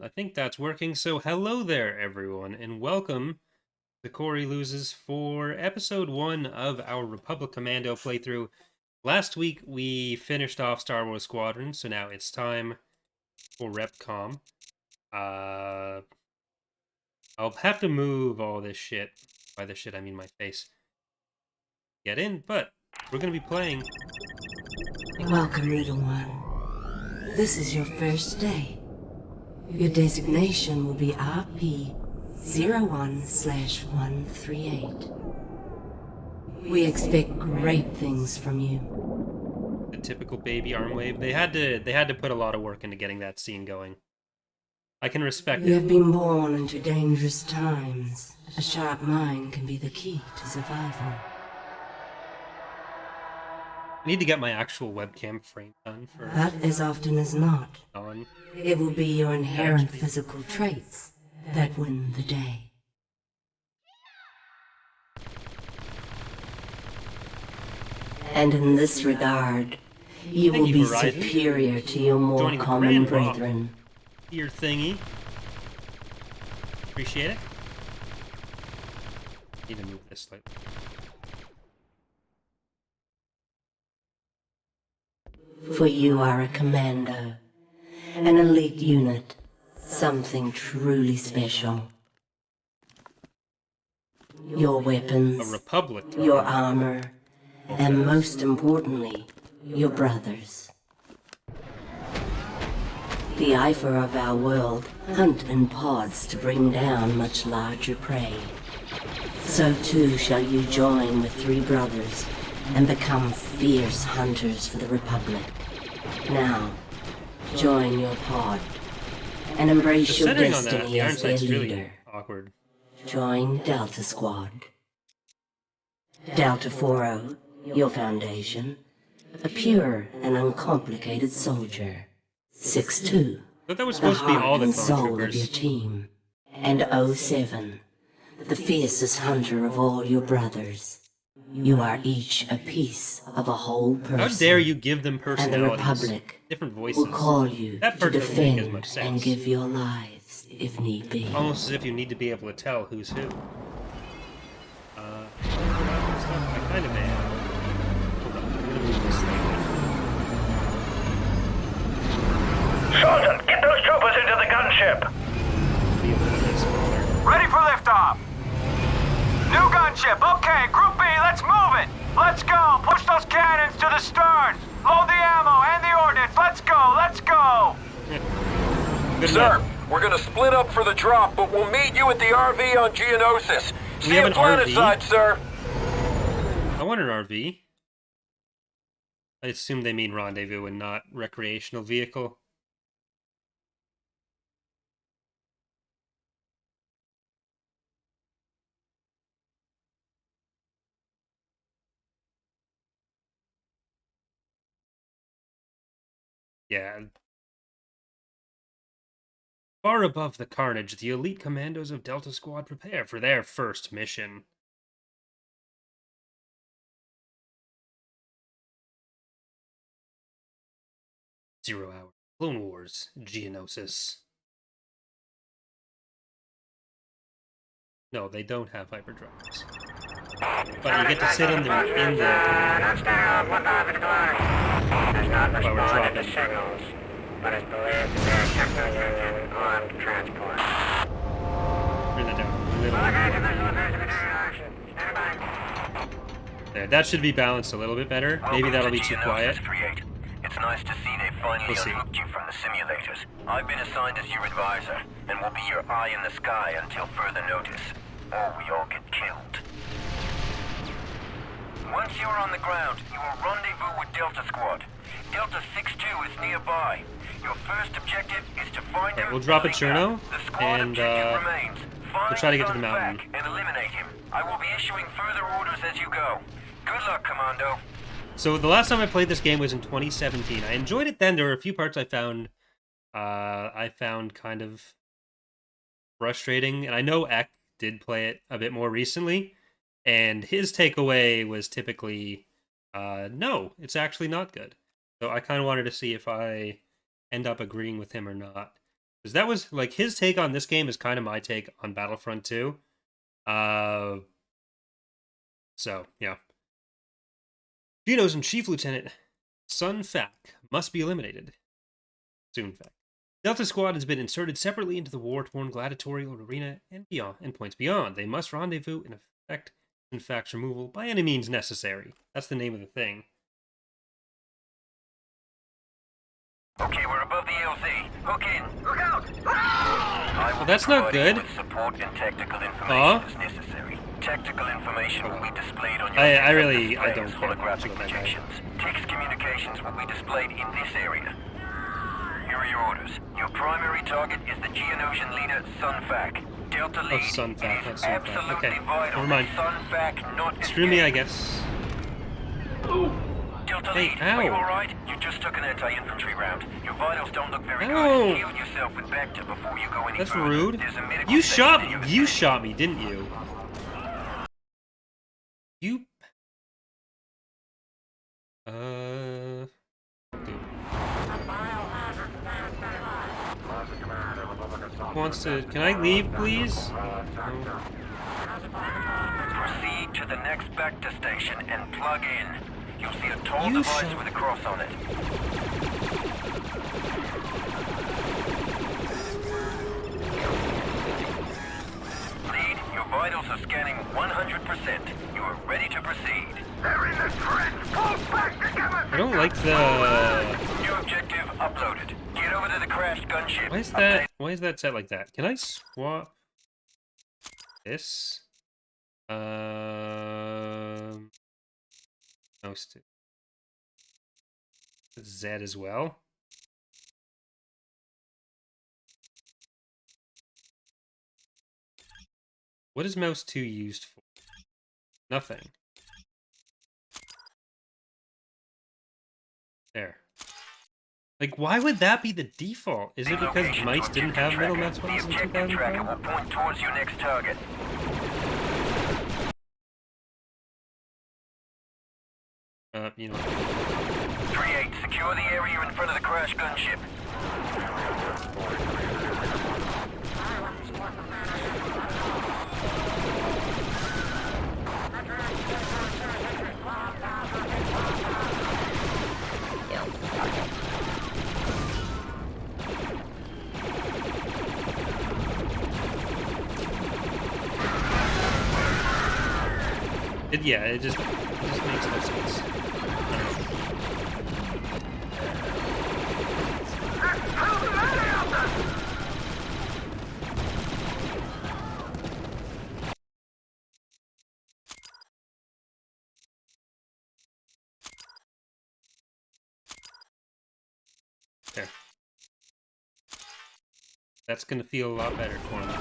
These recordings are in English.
I think that's working. So hello there, everyone, and welcome to Corey Loses for episode 1 of our Republic Commando playthrough. Last week, we finished off Star Wars Squadron, so now it's time for RepCom. I'll have to move all this shit. By this shit, I mean my face. Get in, but we're going to be playing. Welcome, little one. This is your first day. Your designation will be RP-01/138. We expect great things from you. The typical baby arm wave. They had to put a lot of work into getting that scene going. I can respect You it. have been born into dangerous times. A sharp mind can be the key to survival. I need to get my actual webcam frame done for But as often as not, on. it will be your inherent physical traits that win the day. And in this regard, you will be superior to your more common brethren. Your thingy. Appreciate it. Need to move this slightly. For you are a commando, an elite unit, something truly special. Your weapons, A republic. your armor, and most importantly, your brothers. The Ifer of our world hunt in pods to bring down much larger prey. So too shall you join with 3 brothers and become fierce hunters for the Republic. Now, join your pod and embrace your destiny as their leader. Really awkward. Join Delta Squad. Delta 40, your foundation, a pure and uncomplicated soldier. 6-2, I thought that was the supposed to be all heart the and soul of your stormtroopers. team. And 07, the fiercest hunter of all your brothers. You are each a piece of a whole person. How dare you give them And the personalities? Republic Different voices. will call you That to part doesn't make as defend much sense. and give your lives if need be. Almost as if you need to be able to tell who's who. I kind of may have. Hold on, I'm gonna move this slightly. Sergeant, get those troopers into the gunship. Be a little bit smaller. Ready for liftoff. New gunship. Okay, Group B, let's move it. Let's go. Push those cannons to the stern. Load the ammo and the ordnance. Let's go. Let's go. Good Sir, enough. we're gonna split up for the drop, but we'll meet you at the RV on Geonosis. We See have you an planetside, RV? sir. I want an RV. I assume they mean rendezvous and not recreational vehicle. Yeah. Far above the carnage, the elite commandos of Delta Squad prepare for their first mission. Zero Hour. Clone Wars. Geonosis. No, they don't have hyperdrives. But you get to sit in the while we're dropping. But it's believed to be a techno-union armed transport. Turn that down a little bit. There, that should be balanced a little bit better. Maybe that'll be too quiet. It's nice to see they finally We'll see. unhooked you from the simulators. I've been assigned as your advisor, and will be your eye in the sky until further notice, or we all get killed. Once you are on the ground, you will rendezvous with Delta Squad. Delta 6-2 is nearby. Your first objective is to find him. We'll drop a and Cherno, the squad and objective remains. we'll try to get to the Find mountain. back and eliminate him. I will be issuing further orders as you go. Good luck, Commando. So the last time I played this game was in 2017. I enjoyed it then. There were a few parts I found kind of frustrating, and I know Ek did play it a bit more recently, and his takeaway was typically, no, it's actually not good. So I kind of wanted to see if I end up agreeing with him or not. Because that was, like, his take on this game is kind of my take on Battlefront 2. So, yeah. Geonosis and Chief Lieutenant Sun Fac must be eliminated. Soon Fac. Delta Squad has been inserted separately into the war-torn gladiatorial arena and beyond, and points beyond. They must rendezvous and effect Sun Fac's removal by any means necessary. That's the name of the thing. Okay, we're above the LZ. Hook in. Look out! Well, that's not good. Support and tactical information is necessary. Tactical information will be displayed on your I don't care holographic projections. Text communications will be displayed in this area. Here are your orders. Your primary target is the Geonosian leader, Sun Fac. Delta lead. Oh, Sun Fac. That's Sun Fac. Absolutely Okay, vital never mind. Sun Fac not Screw me, I guess. Delta Hey, lead, ow. are you alright? You just took an anti-infantry round. Your vitals don't look very Ow. good. Heal yourself with Bacta before you go any That's further. rude. There's a medical You station shot in your me. You vicinity. shot me, didn't you? You. Dude. Wants to? Can I leave, please? No. Proceed to the next Bacta station and plug in. You'll see a tall You device shot- with a cross on it. Lead, your vitals are scanning 100%. You are ready to proceed. They're in the trench! Pull back together! I don't like the. New objective uploaded. Get over to the crashed gunship. Why is that? Why is that set like that? Can I swap this? Most Z as well. What is mouse 2 used for? Nothing. There. Like, why would that be the default? Is it because Location mice to didn't have objective middle tracker. mouse buttons in The objective tracker 2005? will point towards your next target. 3-8, secure the area in front of the crash gunship. It just makes no sense. There. That's gonna feel a lot better for me.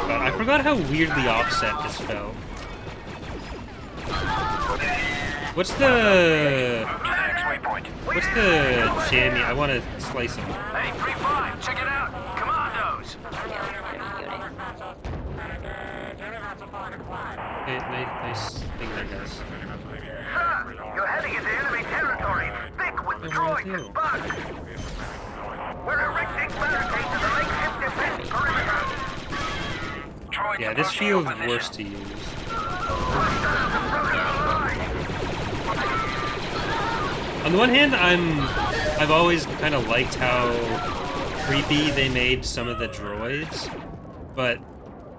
God, I forgot how weirdly offset this felt. What's the... Move to the next waypoint. What's the jammy? I want to slice him. Hey, 3-5, check it out. Commandos. Okay, nice thing there, guys. Sir, you're heading into enemy territory, thick with What do I droids do? and bugs. We're erecting barricades to the makeshift defense perimeter. Droids Yeah, this approaching your feels position. worse to use. On the one hand, I've always kind of liked how creepy they made some of the droids, but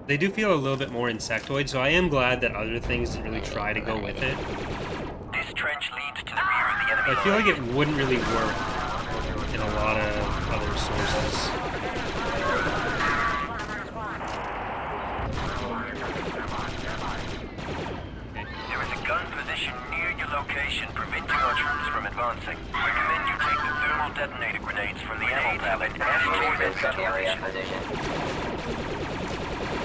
they do feel a little bit more insectoid, so I am glad that other things didn't really try to go with it. This trench leads to the rear of the enemy. I feel like it wouldn't really work in a lot of other sources. There is a gun position near your location preventing our troops from advancing. Recommend you take the thermal detonator grenades from the ammo pallet and into your area position.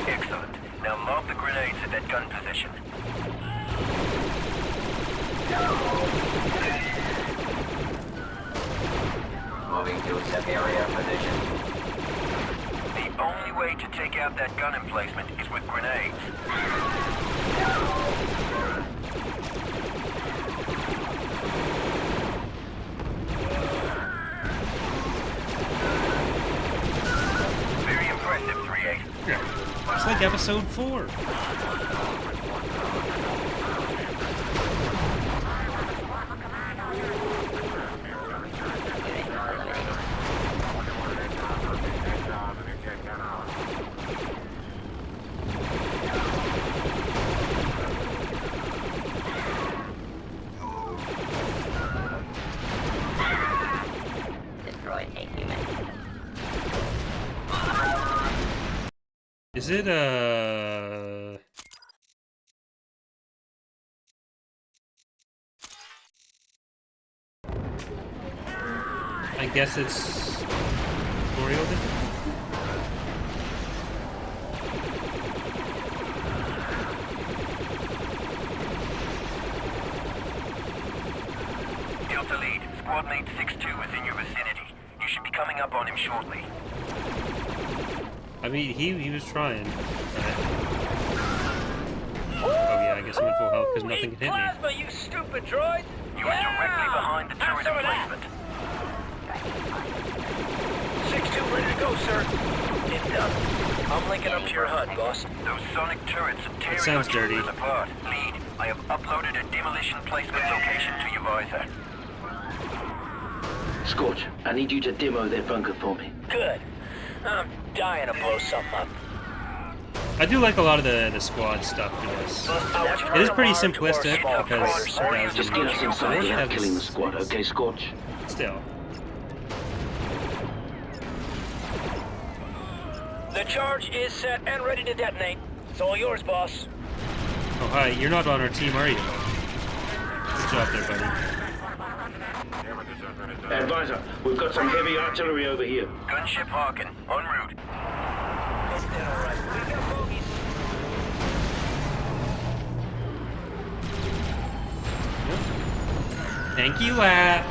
Excellent. Now lob the grenades at that gun position. moving to set area position. The only way to take out that gun emplacement is with grenades. Very impressive, 3-8. Yeah. It's like episode 4. Destroy a human. Is it I guess it's tutorial difficulty? Delta lead, squad mate 6-2 is in your vicinity. You should be coming up on him shortly. I mean, he was trying. Oh yeah, I guess I'm in full health because nothing can hit me. Plasma, you stupid droid! You are directly behind the turret some of that. emplacement. 6-2 ready to go, sir. It's done. I'm linking up to your HUD, boss. Those sonic turrets are tearing sounds our dirty. troopers apart. Lead, I have uploaded a demolition placement location to your visor. Scorch, I need you to demo that bunker for me. Good. I'm dying to blow something up. I do like a lot of the squad stuff for this. It is pretty simplistic because Just get us inside without killing the squad, okay, Scorch? still. The charge is set and ready to detonate. It's all yours, boss. Oh hi, you're not on our team, are you? Good job there, buddy. Advisor, we've got some heavy artillery over here. Gunship Harkin, en route. It's dead all right. We got bogeys. Thank you, lad.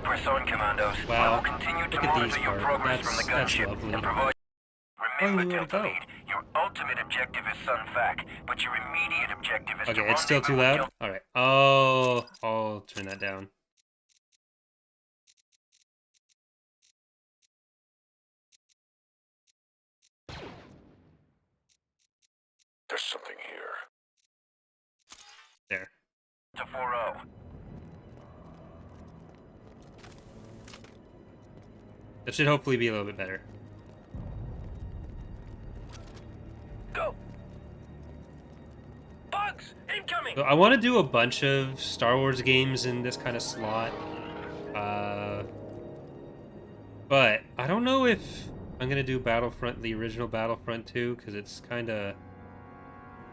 Press on, Commandos. I Wow. will continue to Look at these monitor your parts. progress from the That's gunship lovely. and provide... Remember, where to Delta go? Lead, your ultimate objective is Sun Fac, but your immediate objective is to Okay, it's still too rendezvous loud? with Alright. Oh, I'll turn that down. There's something here. There. Delta 4-0. That should hopefully be a little bit better. Go. Bugs, incoming. So I want to do a bunch of Star Wars games in this kind of slot. But I don't know if I'm going to do Battlefront, the original Battlefront 2, because it's kind of...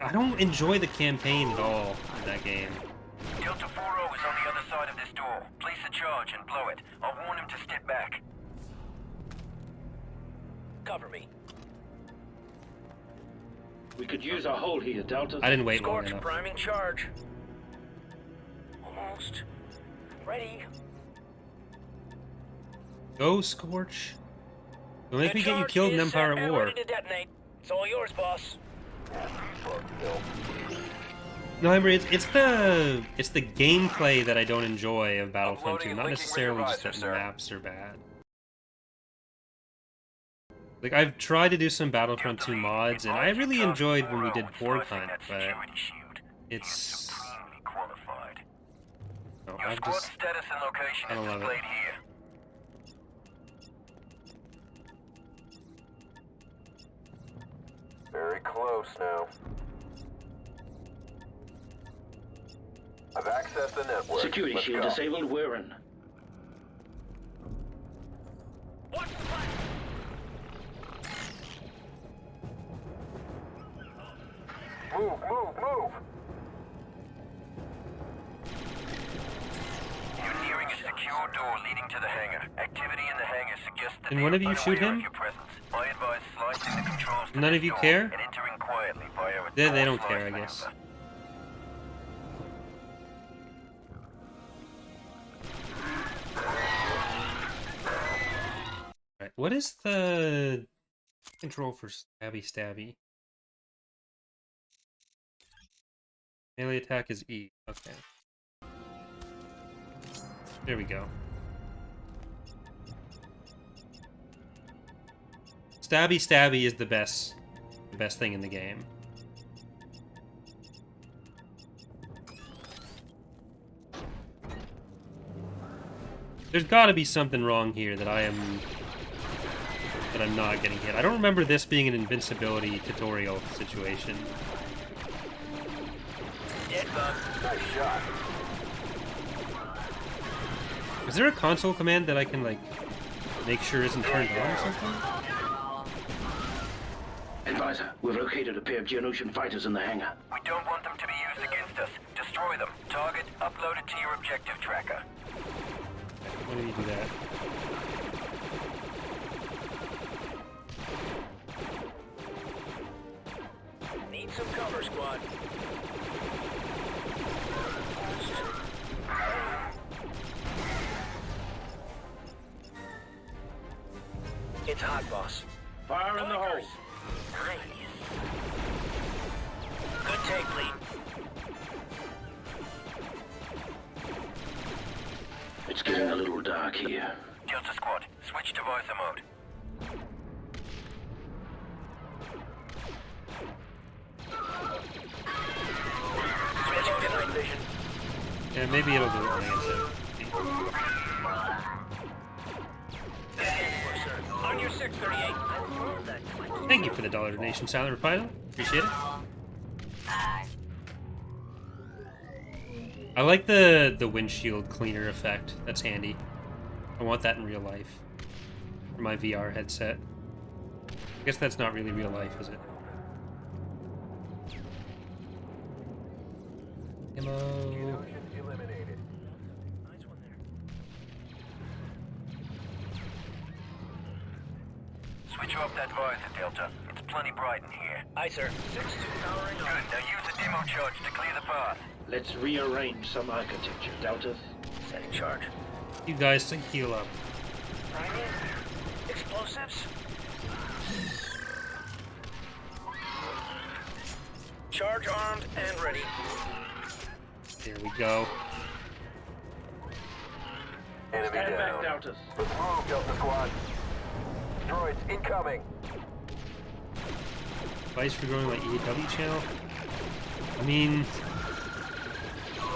I don't enjoy the campaign at all in that game. Delta 4-0 is on the other side of this door. Place a charge and blow it. I'll warn him to step back. Cover me. We could use our hold here, Delta. I didn't wait long Scorch, enough. priming charge. Almost. Ready. Go, Scorch. Don't make The me get you charge killed in is Empire set at and War. ready to detonate. It's all yours, boss. No, Emery, it's the gameplay that I don't enjoy of Battlefront 2, Uploading not and linking necessarily with your just that visor, sir. maps are bad. Like, I've tried to do some Battlefront 2 mods, and I really enjoyed when we did Horde Hunt, but it's... Supremely qualified. No, Your I've squad just... status and location I is don't love it. displayed here. Very close now. I've accessed the network. Security Let's shield go. disabled, we're in. Watch the fire. Move. You're nearing a secure door leading to the hangar. Activity in the hangar suggests that Can they one are of you shoot unaware him? of your presence. I advise slicing the controls to None this of you door care? and entering quietly via a They door don't care, slice I guess. maneuver. What is the control for stabby? Melee attack is E. Okay. There we go. Stabby is the best thing in the game. There's gotta be something wrong here that I'm not getting hit. I don't remember this being an invincibility tutorial situation. Dead bug. Nice shot. Is there a console command that I can, like, make sure isn't turned on or something? Advisor, we've located a pair of Geonosian fighters in the hangar. We don't want them to be used against us. Destroy them. Target uploaded to your objective tracker. Why do you do that? Need some cover, squad. It's hot, boss. Fire in the hole. Nice. Good take, Lee. It's getting a little dark here. Delta squad, switch to visor mode. Switching to night vision. Yeah, maybe it'll do it when I On your 638. Thank you for the $1 donation, Silent Reptile. Appreciate it. I like the windshield cleaner effect. That's handy. I want that in real life. For my VR headset. I guess that's not really real life, is it? Ammo. Switch off that visor, Delta. It's plenty bright in here. Aye, sir. 6-2 powering on. Good. Now use the demo charge to clear the path. Let's rearrange some architecture, Delta. Setting charge. You guys to heal up. Priming. Explosives. Charge armed and ready. There we go. Enemy Stand back, Delta. Let's move, Delta squad. Droids incoming. Advice for growing my EAW channel? I mean,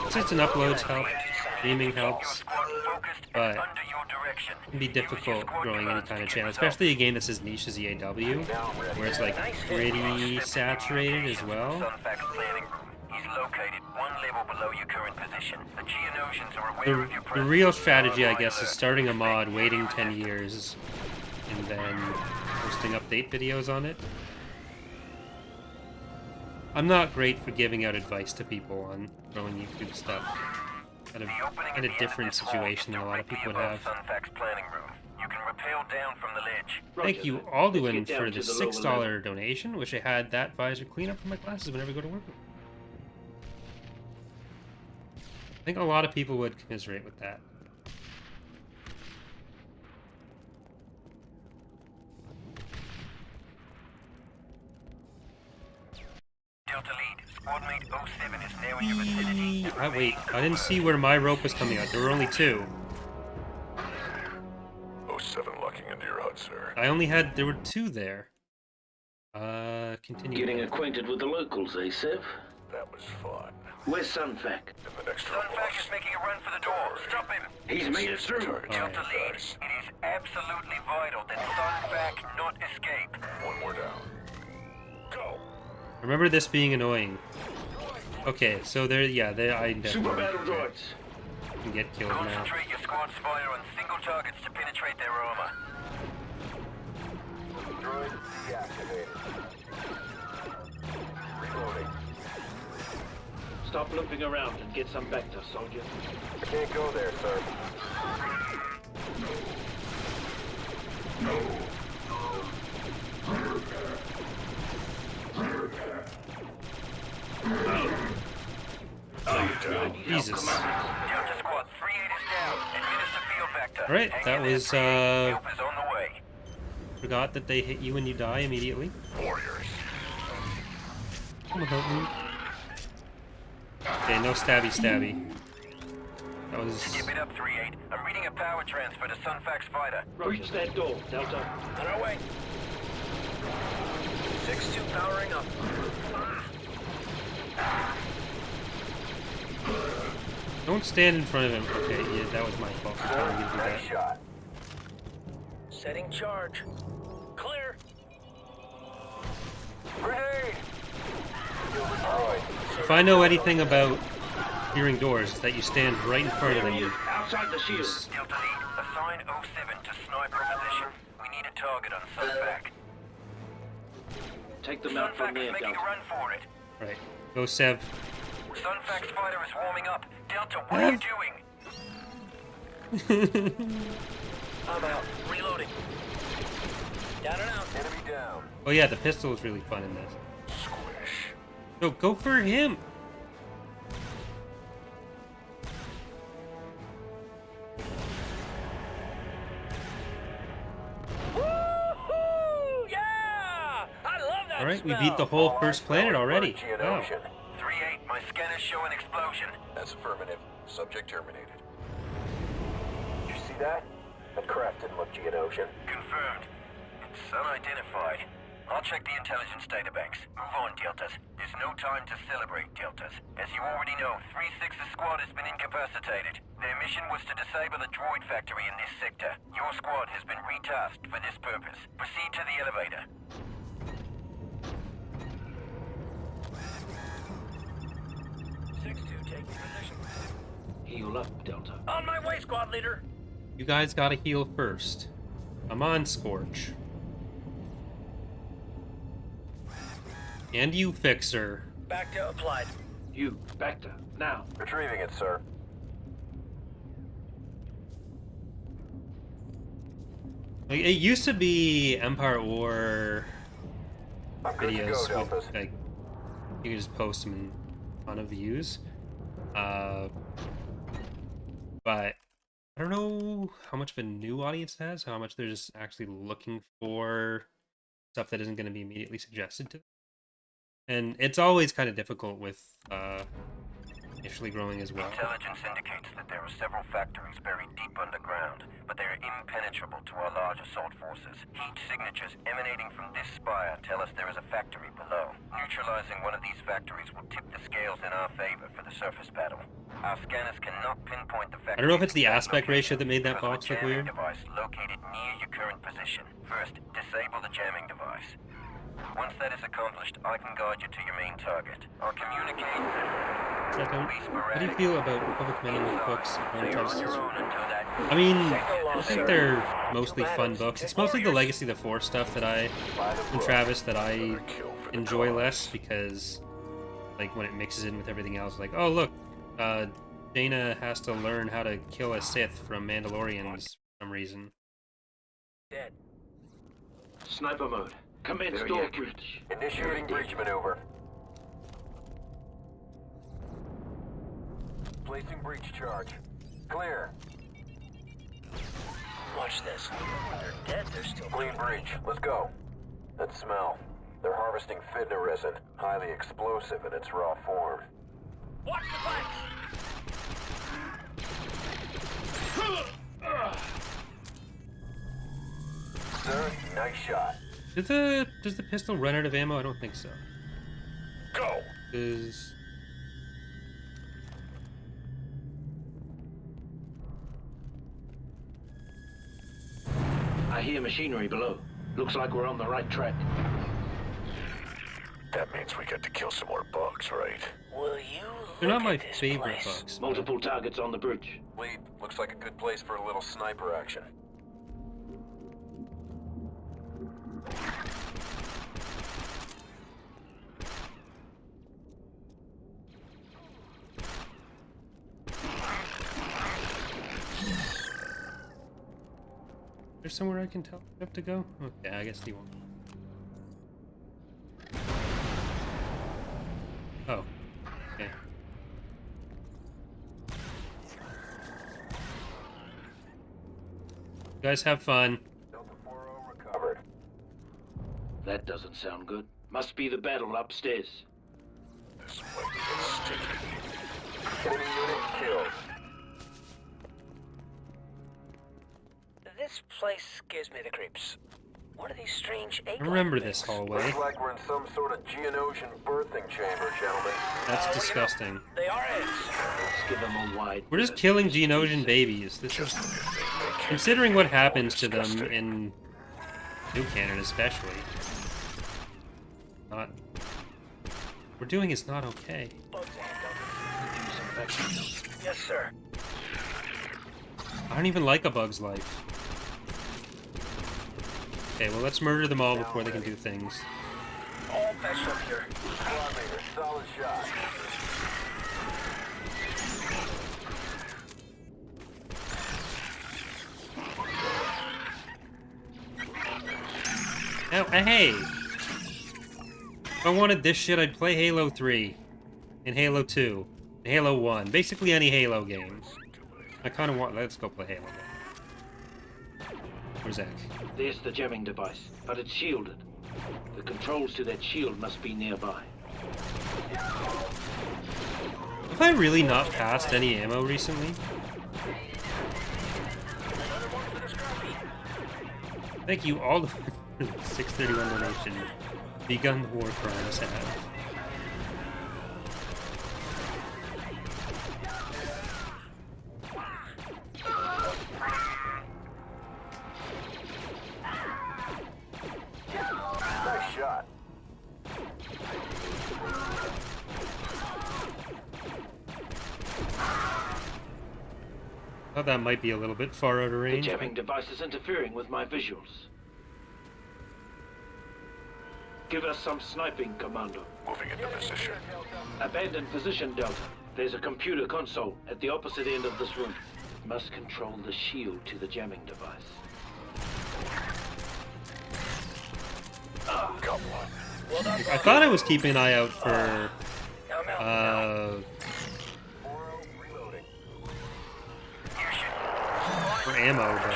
since an uploads help, streaming helps, but it can be difficult growing any kind of channel, especially a game that's as niche as EAW, where it's like pretty saturated as well. He's located one level below your current position. The Geonosians are aware of your The presence. real strategy, I guess, is starting a mod, waiting 10 years, and then posting update videos on it. I'm not great for giving out advice to people on growing YouTube stuff. Kind of in a different situation than a lot of people would have. You can rappel down from the ledge. Thank you, Alduin, for the $6 donation. Wish I had that visor cleanup for my glasses whenever I go to work. I think a lot of people would commiserate with that. Delta lead, squad mate 07 is now in your vicinity. Wait, I didn't see where my rope was coming out. There were only 2. 07 locking into your hut, sir. There were 2 there. Continue. Getting acquainted with the locals, eh, Sev? That was fun. Where's Sunfac? In the next Sunfac is making a run for the door. Stop him. He's made it through. Delta lead, it is absolutely vital that Sunfac not escape. One more down. Go. Remember this being annoying. Okay, so I definitely Super battle droids. can get killed now. Concentrate your squad's fire on single targets to penetrate their armor. Droid deactivated. Reloading. Stop looping around and get some vector, soldier. Can't go there, sir. Jesus. Delta squad 3-8 is down. Administer field vector. Alright, that was Help is on the way. Forgot that they hit you when you die immediately. Warriors. Come help me. Okay, no stabby. That was... Skip it up, 3-8. I'm reading a power transfer to Sunfax fighter. Breach that door, Delta. On our way. 6-2 powering up. Don't stand in front of him. Okay, yeah, that was my fault. I was trying to do that. Nice shot. Setting charge. Clear. Grenade. If I know anything about clearing doors, it's that you stand right in front of them. Outside the shield. Delta lead, assign 07 to sniper position. We need a target on Sunfax. Take them out from Sunfax there, is making Delta. a run for it. Right. Go, Sev. Sunfax fighter is warming up. Delta, what are you doing? I'm out. Reloading. Down and out. Enemy down. Oh yeah, the pistol is really fun in this. Squish. No, go for him! Woohoo! Yeah! I love that Alright, we smell. beat the whole first planet already. Wow. 3-8, my scanners show an explosion. That's affirmative. Subject terminated. You see that? That craft didn't look Geonosis. Confirmed. It's unidentified. I'll check the intelligence databanks. Move on, Deltas. There's no time to celebrate, Deltas. As you already know, 3-6's squad has been incapacitated. Their mission was to disable the droid factory in this sector. Your squad has been retasked for this purpose. Proceed to the elevator. Take position. Heal up, Delta. On my way, squad leader. You guys gotta heal first. I'm on Scorch. And you, Fixer. Back to applied. You, Bacta, now. Retrieving it, sir. Like, it used to be Empire at War I'm good to go, videos Deltas. with, like, you can just post them in a ton of views. But I don't know how much of a new audience it has, how much they're just actually looking for stuff that isn't going to be immediately suggested to them. And it's always kind of difficult with initially growing as well. Intelligence indicates that there are several factories buried deep underground, but they are impenetrable to our large assault forces. Heat signatures emanating from this spire tell us there is a factory below. Neutralizing one of these factories will tip the scales in our favor for the surface battle. Our scanners cannot pinpoint the factory. I don't know if it's the aspect ratio that made that box look weird. Device located near your current position. First, disable the jamming device. Once that is accomplished, I can guide you to your main target. I'll communicate. Second, how do you feel about Republic Commando books? So you're on your own until that. I mean, I think they're mostly fun books. It's mostly the Legacy of the Force stuff that I, and Travis, that I enjoy less because, like, when it mixes in with everything else, like, oh look, Jaina has to learn how to kill a Sith from Mandalorians for some reason. Dead. Sniper mode. Commence Very door accurate. breach. Initiating breach maneuver. Placing breach charge. Clear. Watch this. They're dead, they're still Clean breach. Let's go. That smell. They're harvesting fitna resin. Highly explosive in its raw form. Watch the bikes! Sir, nice shot. Does the pistol run out of ammo? I don't think so. Go. Does... I hear machinery below. Looks like we're on the right track. That means we get to kill some more bugs, right? Will you They're not look my at this favorite place? books. Multiple targets on the bridge. Lead. Looks like a good place for a little sniper action. There's somewhere I can tell you have to go? Okay, I guess you won't. Oh. Okay. You guys have fun. Delta 4-0 recovered. That doesn't sound good. Must be the battle upstairs. This place is sticky. Enemy unit killed. This place gives me the creeps. What are these strange egg-like I remember things? this hallway. Looks like we're in some sort of Geonosian birthing chamber, gentlemen. That's disgusting. They are eggs. Let's give them a wide... We're just killing Geonosian babies. This is... Considering what happens to them in New Canon especially. Not... What we're doing is not okay. Bugs and yes, sir. I don't even like A Bug's Life. Okay, well let's murder them all before they can do things. All patched up here. Squad leader, solid shot. Now, hey! If I wanted this shit, I'd play Halo 3, and Halo 2, and Halo 1. Basically any Halo game. I kind of want... Let's go play Halo then. Where's Zach? There's the jamming device, but it's shielded. The controls to that shield must be nearby. Have I really not passed any ammo recently? Thank you all for the 631 donation. Begun war crimes have. Nice shot. Thought that might be a little bit far out of The range. jamming device is interfering with my visuals. Give us some sniping, Commando. Moving into position. Abandon position, Delta. There's a computer console at the opposite end of this room. Must control the shield to the jamming device. Come on. Well done, I thought I was keeping an eye out for Now. Reloading. ammo, but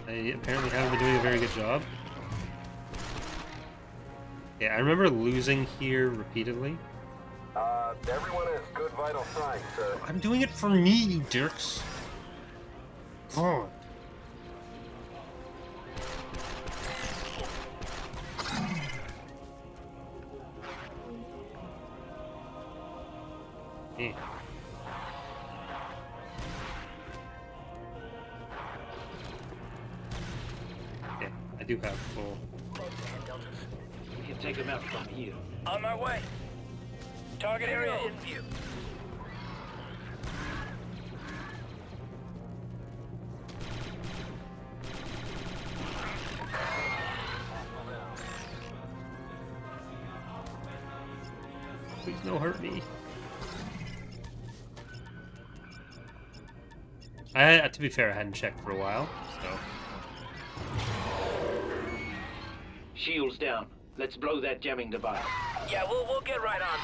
I apparently haven't been doing a very good job. Yeah, I remember losing here repeatedly. Everyone has good vital signs, sir. I'm doing it for me, you jerks. God. Yeah. Yeah, I do have full. We can take him out from here. On my way. Target area in view. Please no hurt me. To be fair, I hadn't checked for a while, so. Shields down. Let's blow that jamming device. Yeah, we'll get right on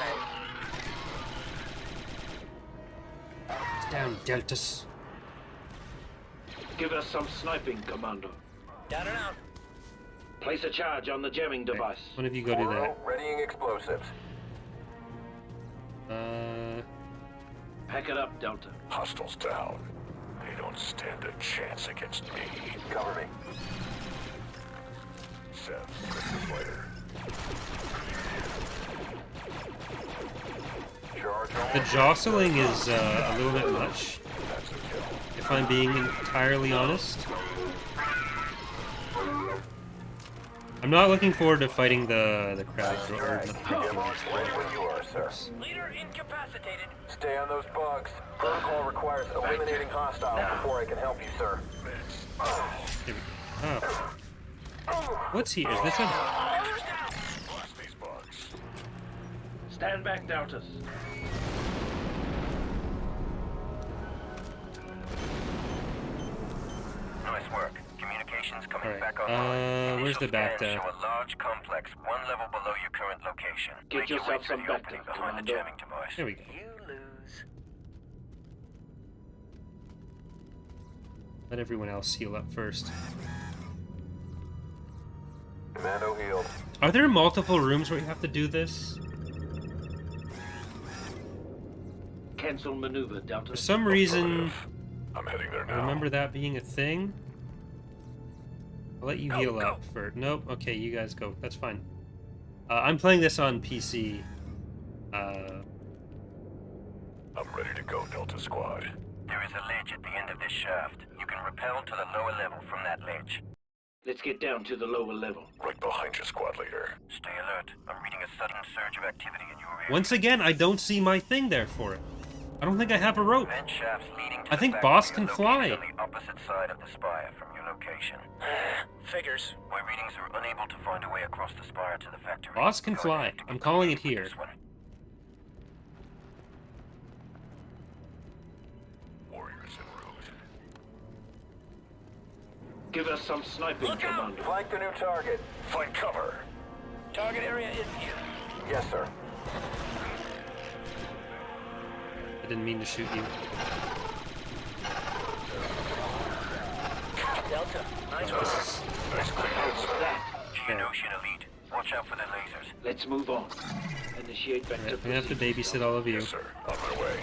that. It's down, Deltas. Give us some sniping, Commando. Down and out. Place a charge on the jamming device. One of you go do that. Readying explosives. Pack it up, Delta. Hostiles down. They don't stand a chance against me. Cover me. Seth, this later. Charge on. The jostling is a little bit much, That's a kill. if I'm being entirely honest. I'm not looking forward to fighting the crowd. Or not the crowd, Ready when you are, sir. Leader incapacitated. Stay on those bugs. Protocol requires eliminating hostiles before I can help you, sir. Here we go. Oh. What's here? Is this a... Blast these bugs. Stand back, Deltas. Nice work. Communications coming Alright, back online. where's the back Initial there? scans show a large complex, one level below your current location. Get Make your way yourself through some the opening backup, behind the Commando. jamming device. There we go. You lose. Let everyone else heal up first. Commando healed. Are there multiple rooms where you have to do this? Cancel maneuver, Delta. For some reason, I'm heading there I now. remember that being a thing. I'll let you heal up for... Nope, okay, you guys go. That's fine. I'm playing this on PC. I'm ready to go, Delta Squad. There is a ledge at the end of this shaft. You can rappel to the lower level from that ledge. Let's get down to the lower level. Right behind you, squad leader. Stay alert. I'm reading a sudden surge of activity in your area. Once again, I don't see my thing there for it. I don't think I have a rope. Vent shafts leading to I the think factory Boss are can located fly. on the opposite side of the spire from your location. Figures. My readings are unable to find a way across the spire to the factory. Boss can You're fly. gonna have to I'm get calling it creative here. with this one. Warriors en route. Give us some sniping, Commando. Flank the new target. Find cover. Target area is here. Yes, sir. I didn't mean to shoot you. Delta. Nice Oh, work. this is... Nice clean hit, sir. That. Geonosis elite. Watch out for the lasers. Let's move on. Initiate Right, vector I'm gonna have to procedure. babysit all of you. Yes, sir. On my way.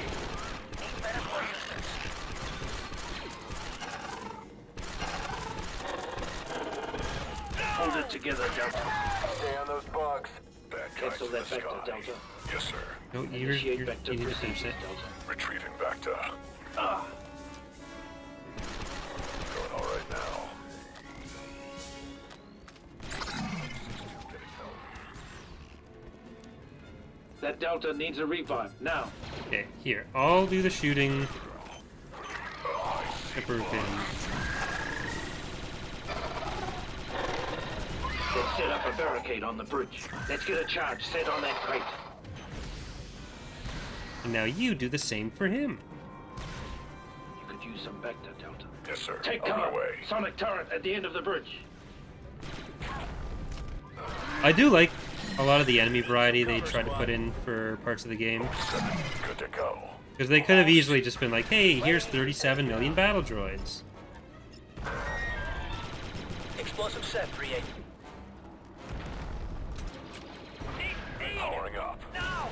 Hold it together, Delta. Stay on those bugs. Bad guys Cancel in that the vector, sky. Delta. Yes, sir. No, Initiate you vector need to finish procedure, it. Delta. Retrieving Vector. Ah! Going all right now. That Delta needs a revive, now. Okay, here. I'll do the shooting. Zipper in. Let's set up a barricade on the bridge. Let's get a charge set on that crate. And now you do the same for him. You could use some vector, Delta. Yes, sir. Take on my cover. way. Sonic turret at the end of the bridge. I do like a lot of the enemy variety they tried to put in for parts of the game. Good to go. Because they could have easily just been like, hey, here's 37 million battle droids. Explosive set, 3-8. Powering up. Now!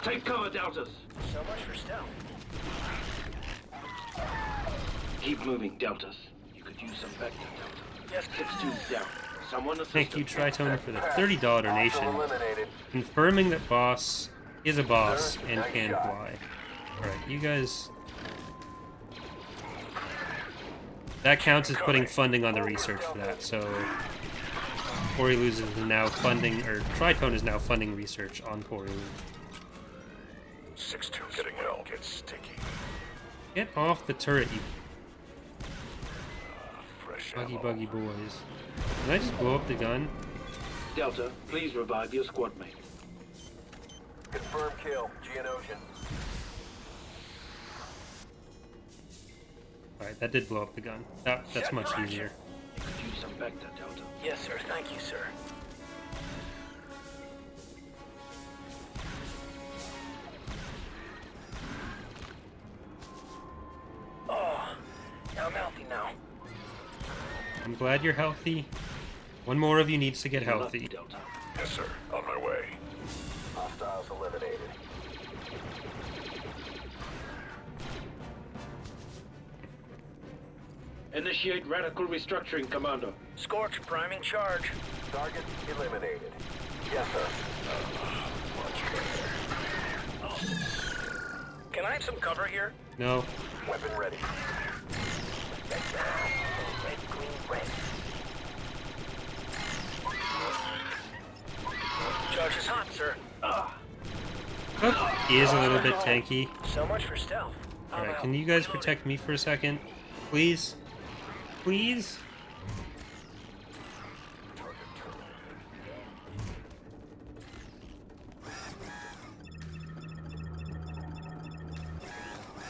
Take cover, Deltas. So much for stealth. Keep moving, Deltas. You could use some vector, Delta. Yes, 6-2's down. Someone assist Thank you, him. Tritone, for the $30 donation, Hostile eliminated. confirming that Boss is a boss Sir, and nice can shot. fly. Alright, you guys... That counts as putting funding on the research for that, so... Corey loses now funding, or Tritone is now funding research on Corey. 6-2 getting ill. Get sticky. Get off the turret, you Fresh buggy ammo. buggy boys. Can I just blow up the gun? Delta, please revive your squad mate. Confirm kill. Geonosis. Alright, that did blow up the gun. That's much easier. You could use some vector, Delta. Yes, sir. Thank you, sir. Oh, I'm healthy now. I'm glad you're healthy. One more of you needs to get You're healthy. lucky, Delta. Yes, sir. On my way. Hostiles eliminated. Initiate radical restructuring, Commando. Scorch, priming charge. Target eliminated. Yes, sir. Can I have some cover here? No. Weapon ready. Red, green, red. Charge is hot, sir. He is a little bit tanky. So much for stealth. I'm Alright, out. can you guys protect me for a second? Please? Please?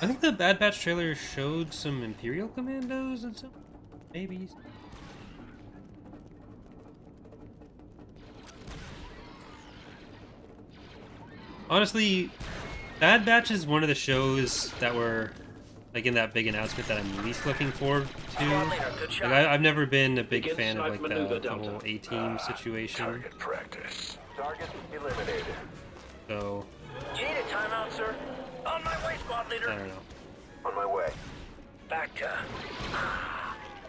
I think the Bad Batch trailer showed some Imperial Commandos and some... maybe. Honestly, Bad Batch is one of the shows that were like in that big announcement that I'm least looking forward to. Leader, good Like, shot. I've never been a big Begin fan of snipe like maneuver, the Delta. whole A-team situation. Target practice. Target eliminated. So Do you need a timeout, sir? On my way, squad leader. I don't know. On my way. Back to...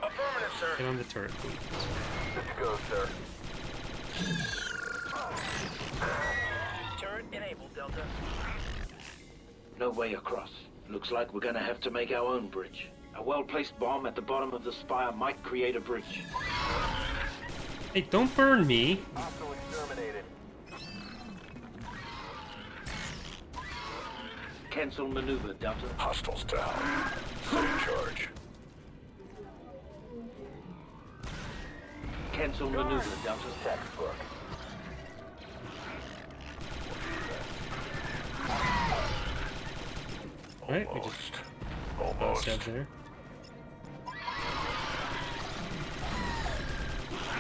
Affirmative, sir. Get on the turret, please. Good to go, sir. Turret enabled, Delta. No way across. Looks like we're gonna have to make our own bridge. A well-placed bomb at the bottom of the spire might create a bridge. Hey, don't burn me. Hostile exterminated. Cancel maneuver, Delta. Hostiles down. Stay in charge. Cancel maneuver, Delta. Textbook. Right, we just Almost. up there.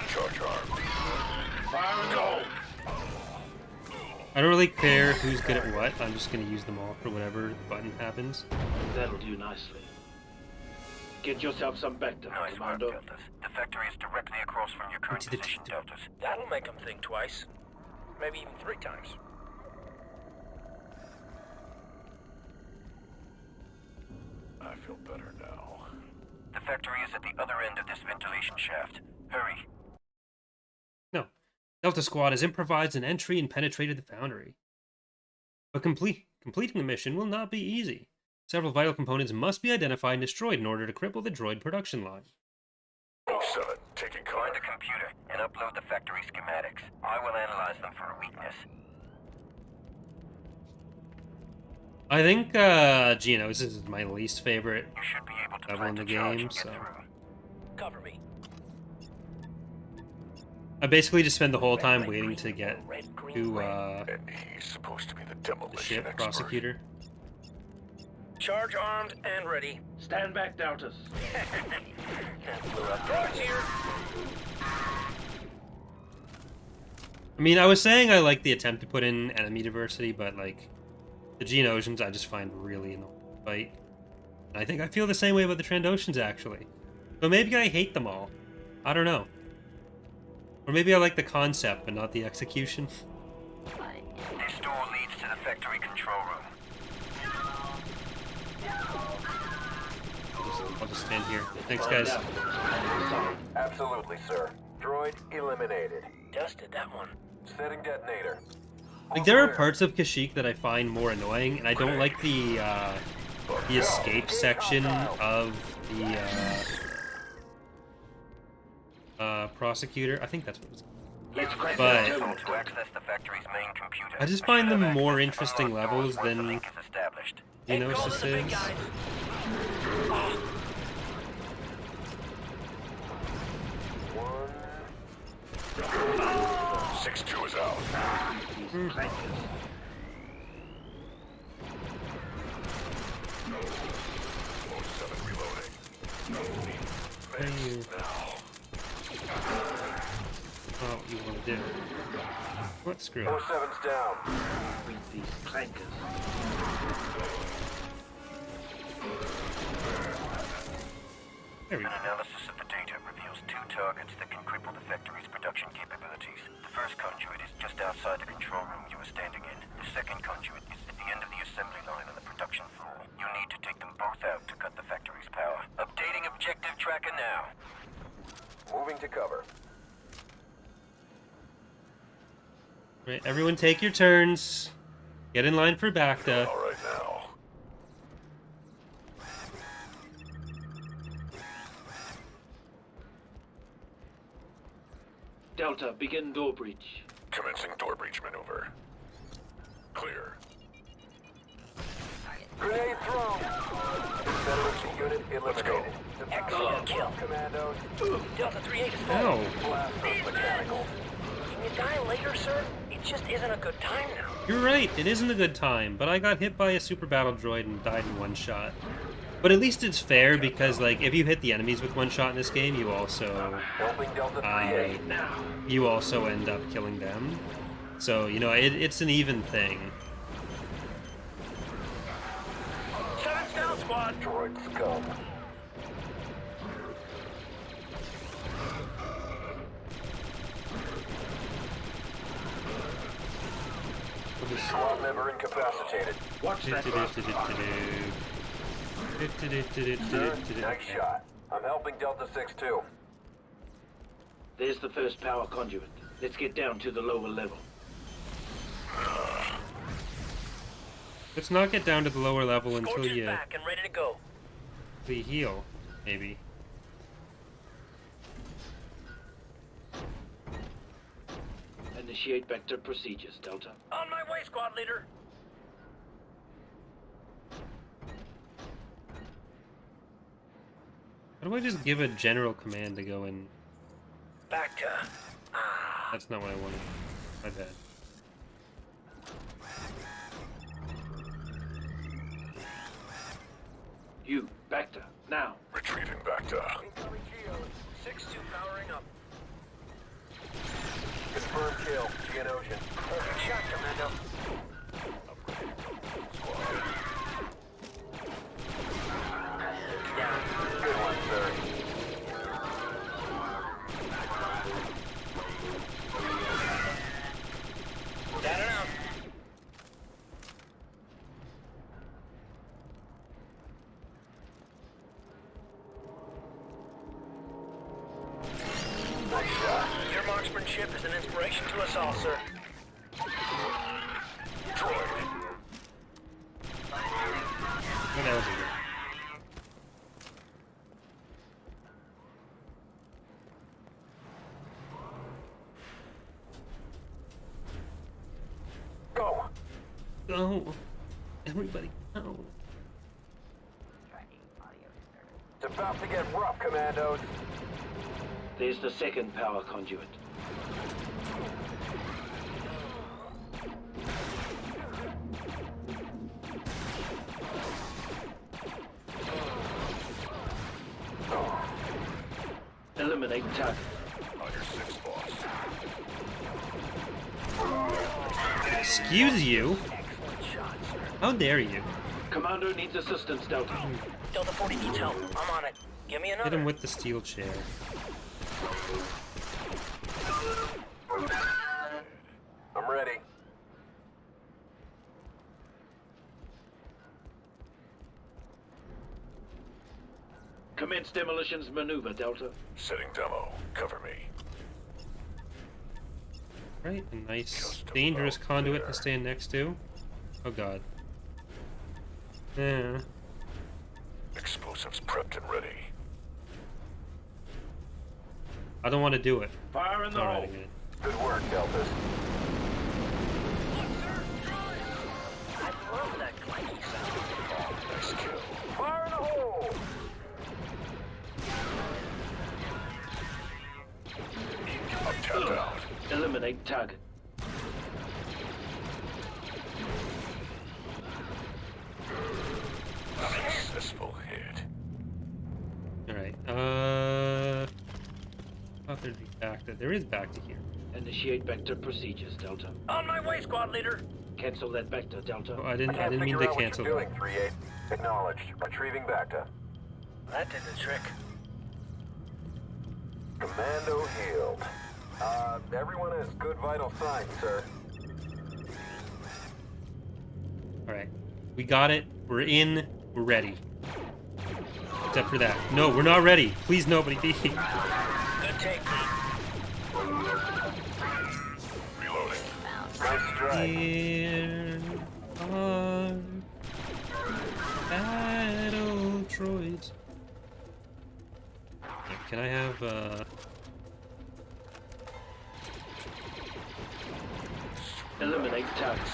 Charge arm. Fire and go! I don't really care who's good at what. I'm just gonna use them all for whatever button happens. That'll do nicely. Get yourself some Vector, Nice work, Commando. Deltas. The factory is directly across from your current position, Deltas. That'll make them think twice. Maybe even 3 times. I feel better now. The factory is at the other end of this ventilation shaft. Hurry. No. Delta Squad has improvised an entry and penetrated the Foundry. But completing the mission will not be easy. Several vital components must be identified and destroyed in order to cripple the droid production line. 07, taking Find command. a computer and upload the factory schematics. I will analyze them for a weakness. I think Geonosis is my least favorite You should be able to level in plant the a charge game, and get so... through. Cover me. I basically just spend the whole time Red, waiting green, to get red, green, to red. And he's supposed to be the the demolition ship expert. prosecutor. Charge armed and ready. Stand back, Deltas. Droids here. I mean, I was saying I like the attempt to put in enemy diversity, but like the Geonosians I just find really annoying to fight. And I think I feel the same way about the Trandoshans actually. So maybe I hate them all. I don't know. Or maybe I like the concept but not the execution. This door leads to the factory control room. I'll just stand here. Thanks, guys. Absolutely, sir. Droid eliminated. Dusted that one. Setting detonator. Like there are parts of Kashyyyk that I find more annoying, and I don't like the escape section of the prosecutor. I think that's what it's called. Let's crack But- that To terminal. access the factory's main computer. I just find them should have more access to interesting unlocked levels doors once the than link is established. Ain't calling Geonosis the big is. guys. 6-2 is out. These clankers. Reloading. Hey, Now. oh, what you want to do? What screw it. 47's down. Beat these clankers. There we An go. analysis of the data reveals 2 targets that can cripple the factory's production capabilities. The first conduit is just outside the control room you were standing in. The second conduit is at the end of the assembly line on the production floor. You'll need to take them both out to cut the factory's power. Updating objective tracker now. Moving to cover. Right, everyone take your turns. Get in line for Bacta. All right now. Delta, begin door breach. Commencing door breach maneuver. Clear. Grenade thrown. Confederacy unit eliminated. Let's go. Excellent kill. Commandos. Delta 3-8 is full. Ow. Blast off mechanical. Can you die later, sir? It just isn't a good time now. You're right, it isn't a good time, but I got hit by a super battle droid and died in one shot. But at least it's fair because, like, if you hit the enemies with one shot in this game, you also Helping Delta 3-8. Now. you also end up killing them. So you know it's an even thing. 7's down, squad. Droid scum. Squad member incapacitated. Watch that. Nice shot. I'm helping Delta 6-2. There's the first power conduit. Let's get down to the lower level. Let's not get down to the lower level until Scorcher's you back and ready to go. heal, maybe. Initiate vector procedures, Delta. On my way, squad leader. How do I just give a general command to go in? Back to... That's not what I wanted. My bad. You, Bacta, now. Retrieving back to. Incoming Geo. 6-2 powering up. Confirm kill. Geonosis. Perfect shot, Commando. Down. Good one, sir. Down and out. Nice shot. Your marksmanship is an inspiration to us all, sir. Droid. Oh, that was a good. Go. Oh, everybody, no. It's about to get rough, Commandos. There's the second power conduit. Eliminate target. On your 6, boss. Excuse you? Excellent shot, sir. How dare you? Commando needs assistance, Delta. Delta 40 needs help. I'm on it. Give me Hit another. him with the steel chair. I'm ready. Commence demolitions maneuver, Delta. Setting demo. Cover me. Right, a nice, dangerous conduit to stand next to. Oh god. Yeah. Explosives prepped and ready. I don't want to do it. Fire in the hole. Alright, good. Good work, Deltas. I love that clanky sound. Nice kill. Fire in the hole! I'm tapped out. Eliminate target. Successful hit. Alright, thought there'd be back to. There is back to here. Initiate vector procedures, Delta. On my way, squad leader. Cancel that vector, Delta. Oh, I didn't mean figure to out cancel what you're that. doing, 3-8. Acknowledged. Retrieving back to. That did the trick. Commando healed. Everyone has good vital signs, sir. Alright. We got it. We're in. We're ready. Except for that. No, we're not ready. Please, nobody be. Good take, Pete. Reloading. Nice strike. Here are battle droids. Can I have, Eliminate target.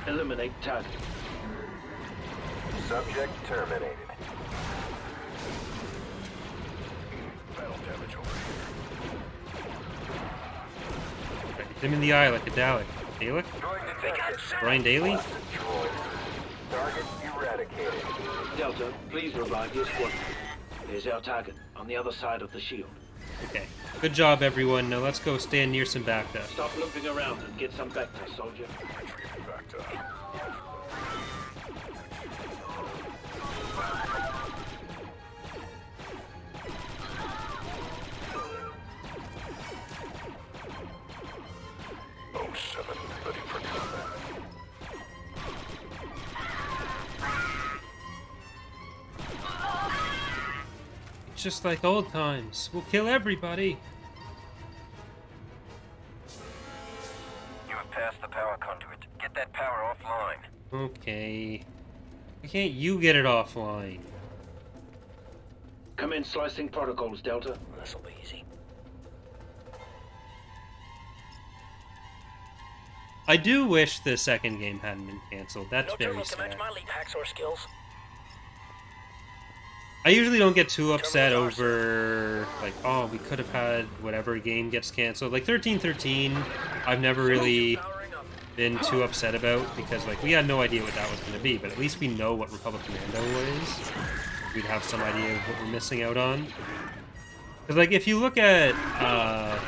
Eliminate target. Subject terminated. Battle damage over here. hit him in the eye like a Dalek. Dalek? Droid detected. Brian Daly? Droid. Target eradicated. Delta, please revive your squad. There's our target, on the other side of the shield. Okay. Good job, everyone. Now let's go stand near some Bacta. Stop limping around and get some vector, soldier. Retrieving back to. just like old times. We'll kill everybody. You have passed the power conduit. Get that power offline. Okay. Why can't you get it offline? Come in, slicing protocols, Delta. This'll be easy. I do wish the second game hadn't been canceled. That's No very turbo can match sad. my lead hacksaw skills. I usually don't get too upset over, like, oh, we could have had whatever game gets canceled. Like, 1313, I've never really Powering up. been too upset about, because, like, we had no idea what that was going to be, but at least we know what Republic Commando is. We'd have some idea of what we're missing out on. Because, like, if you look at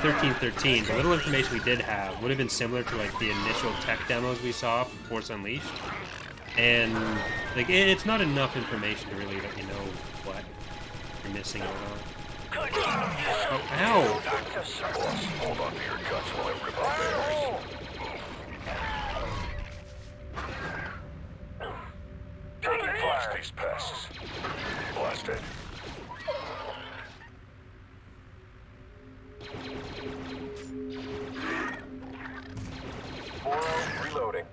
1313, the little information we did have would have been similar to, like, the initial tech demos we saw from Force Unleashed. And, like, it's not enough information to really let you know what you're missing out on. Oh, ow! Hold on to your guts while I rip off theirs. Taking blast these pests. Blasted. Reloading.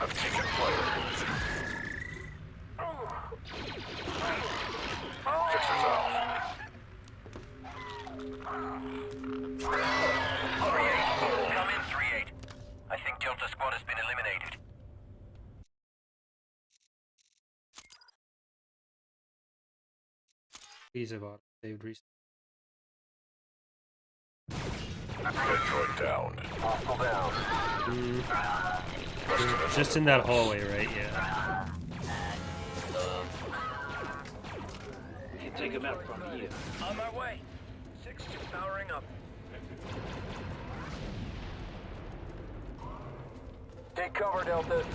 I've taken fire. Fixers out. 3-8. Come in, 3-8. I think Delta Squad has been eliminated. These have auto-saved recently. Android down. Hostile down. Just in that hallway, right? Yeah. You can take him out from here. On my way. 6-2 powering up. Take cover, Delta.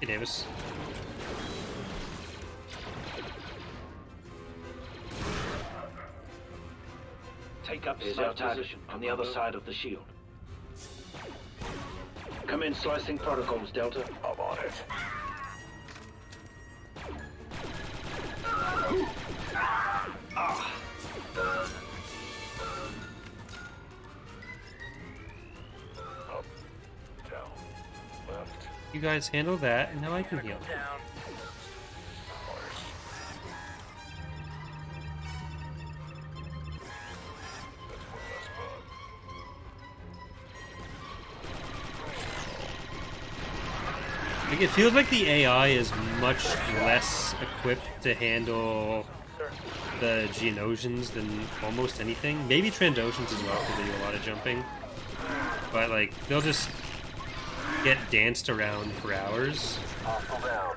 Hey, Davis. Take up our position on the other side of the shield. Come in, slicing protocols, Delta. I'm on it. Up, down, left. You guys handle that, and now I can heal. Down. Like, it feels like the AI is much less equipped to handle the Geonosians than almost anything. Maybe Trandoshans as well, because they do a lot of jumping. But, like, they'll just get danced around for hours. Hostile down.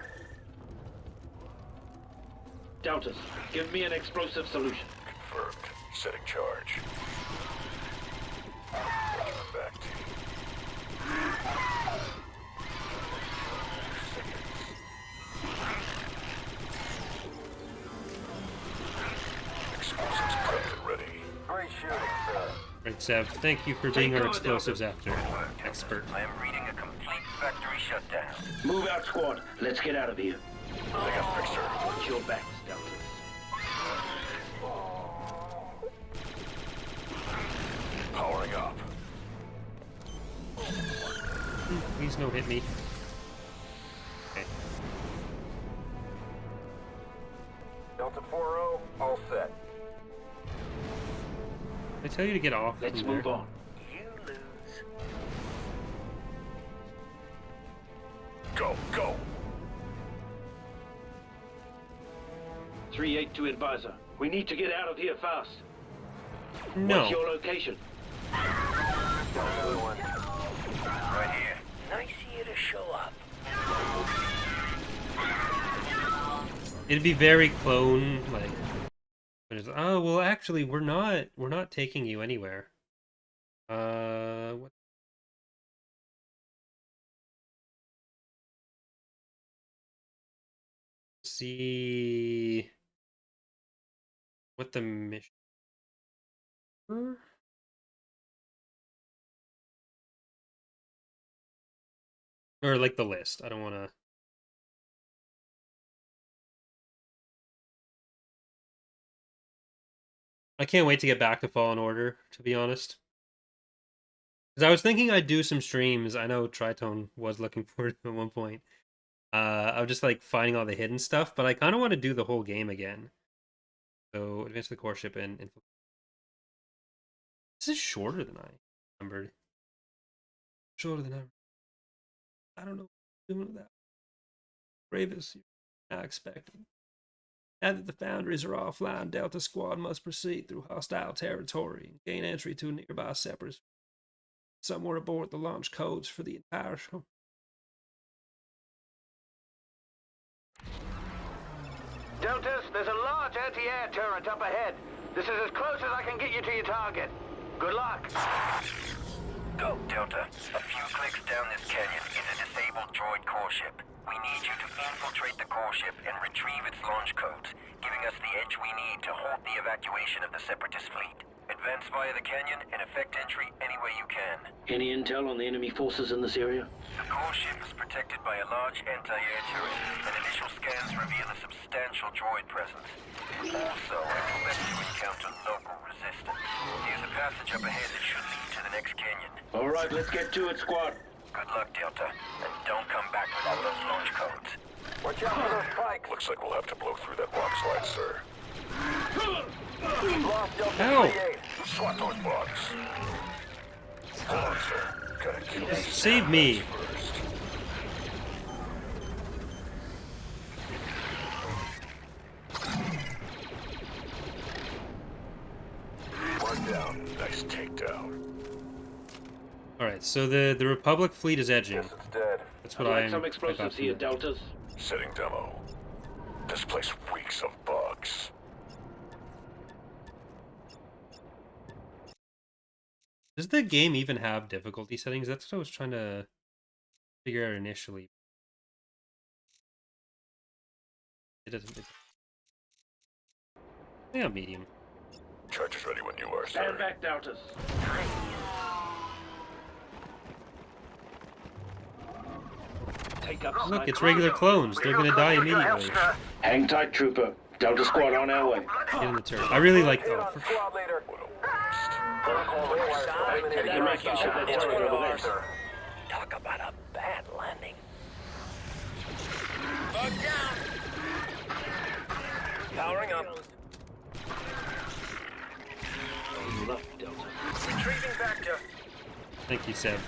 Deltas, give me an explosive solution. Confirmed. Setting charge. Back to you. Explosives prepped and ready. Great shooting, sir. Right, Sev, thank you for being our explosives after expert. I am reading a complete factory shutdown. Move out, squad. Let's get out of here. They got fixer. Watch your backs, Deltas. Powering up. Please no hit me. Okay. Delta 4-0, all set. I tell you to get off. Let's from move there. on. You lose. Go, go. 3-8 to advisor. We need to get out of here fast. No. What's your location? Another one. Right here. Nice of you to show up. It'd be very clone, like. Oh well, actually, we're not taking you anywhere. What? See what the mission. Or like the list. I don't want to. I can't wait to get back to Fallen Order, to be honest. Because I was thinking I'd do some streams. I know Tritone was looking for it at one point. I'm just like finding all the hidden stuff, but I kind of want to do the whole game again. So advance the core ship and this is shorter than I remembered. Shorter than I don't know what I'm doing with that. Bravest I expected. Now that the Foundries are offline, Delta Squad must proceed through hostile territory and gain entry to a nearby separatist. Somewhere aboard the launch codes for the entire show. Deltas, there's a large anti-air turret up ahead. This is as close as I can get you to your target. Good luck. Go, Delta. A few clicks down this canyon is a disabled droid core ship. We need you to infiltrate the core ship and retrieve its launch codes, giving us the edge we need to halt the evacuation of the Separatist fleet. Advance via the canyon and effect entry any way you can. Any intel on the enemy forces in this area? The core ship is protected by a large anti-air turret, and initial scans reveal a substantial droid presence. Also, expect to encounter local resistance. There's a passage up ahead that should lead to the next canyon. All right, let's get to it, squad. Good luck, Delta, and don't come back without those launch codes. Watch out for those spikes. Looks like we'll have to blow through that rock slide, sir. Lost Delta Ow. 38. Swat those bugs. Hold on, sir. Gotta kill these Save me. first. One down. Nice takedown. Alright, so the Republic fleet is edging. Guess it's dead. That's I'd what like I'm. some I explosives got from here, that. Deltas. Setting demo. This place reeks of bugs. Does the game even have difficulty settings? That's what I was trying to figure out initially. It doesn't. Yeah, medium. Charger's ready when you are, sir. Stand back, Deltas. Take up Look, it's regular clones. They're gonna die immediately. Hang tight, Trooper. Delta squad on our way. Get in the turret. I really like. Oh, for Squad leader. What a waste. Protocol requires eliminating Hey, make use of that turret over there. sir. Talk about a bad landing. Bug down. Powering up. You lucky, Delta. Retrieving vector. thank you, Seb.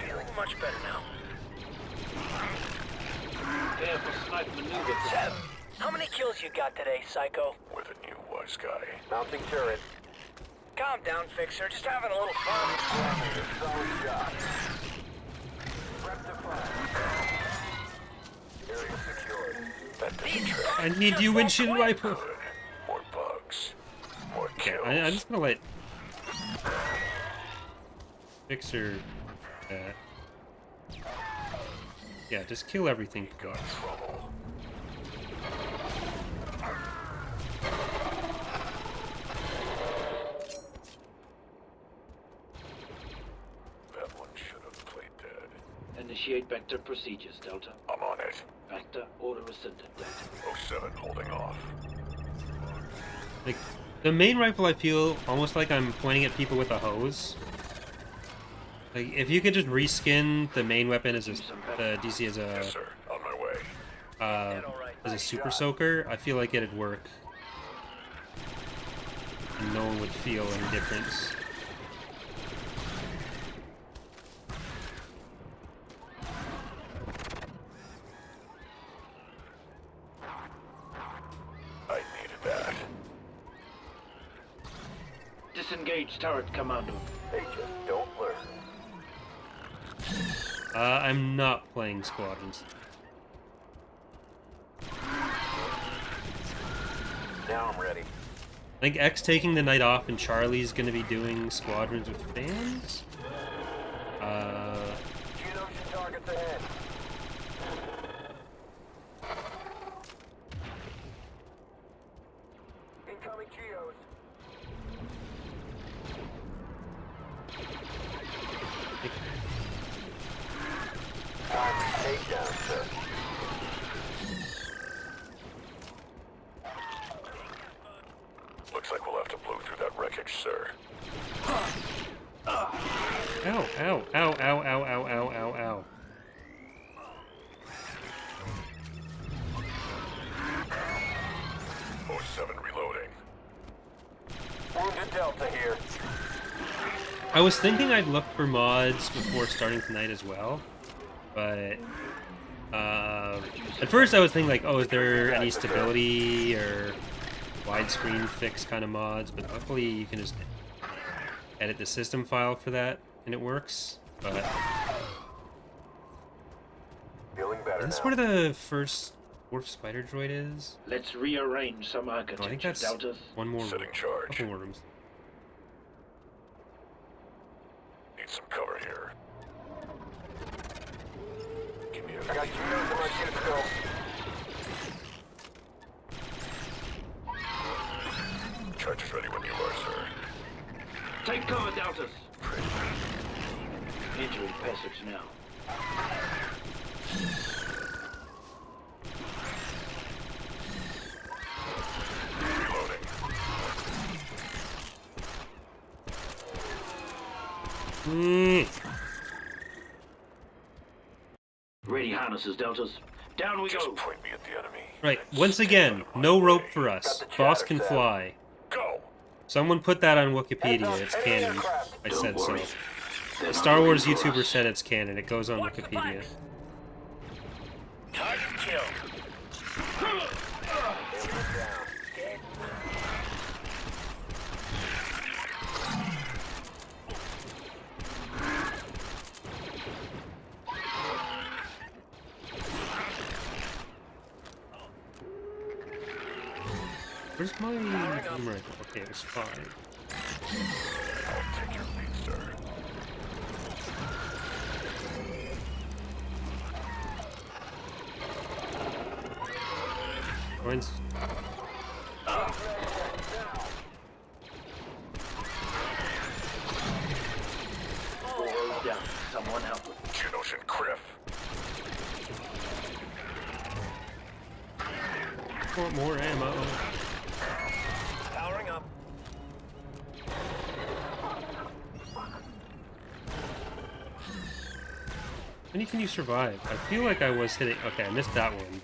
Feeling much better now. Careful snipe maneuver. Seb, how many kills you got today, Psycho? With a new wise guy. Mounting turret. Calm down, Fixer. Just having a little fun. Solid shot. Prep to fire. Area secured. That didn't track. I need you, windshield wiper. Good. More bugs. More Okay, kills. I'm just gonna let Fixer. Yeah, just kill everything. Got trouble. That one should have played dead. Initiate vector procedures, Delta. I'm on it. Vector order rescinded, Delta. 07 holding off. Like the main rifle, I feel almost like I'm pointing at people with a hose. Like if you could just reskin the main weapon as a the DC as Yes, a sir. On my way. as a super soaker, I feel like it'd work. And no one would feel any difference. I needed that. Disengage turret, Commando. They just don't learn. I'm not playing Squadrons. Now I'm ready. I think X taking the night off and Charlie's gonna be doing Squadrons with fans. Geonosis targets ahead. takedown, sir. Looks like we'll have to blow through that wreckage, sir. Ow, ow, ow, ow, ow, ow, ow, ow, ow. Oh, 7 reloading. Wounded Delta here. I was thinking I'd look for mods before starting tonight as well, but at first I was thinking like, oh, is there any stability or widescreen fix kind of mods? But luckily you can just edit the system file for that and it works. But Feeling better is this now. where the first dwarf spider droid is? Let's rearrange some No, I think architecture, that's Deltas. one more Setting room. charge. Couple more rooms. Need some cover here. Give me a I got Geonosis on my ship still. charge is ready when you are, sir. Take cover, Deltas. Entering passage now. Reloading. Ready harnesses, Deltas. Down we Just go. point me at the enemy. Right, and once stick again, out of my no rope way. for us. Got the Boss chatter, can Sam. fly. Go! Someone put that on Wikipedia. It's canon. I Don't said so. worry. They're A not Star Wars looking for YouTuber us. said it's canon. It goes on Wikipedia. Target kill. Where's my boom rifle? Okay, it was fine. I'll take your lead, sir. Mine's... Four rows down. Someone help us. Geonosis Criff. Want more ammo. Powering up. How many can you survive? I feel like I was hitting... Okay, I missed that one.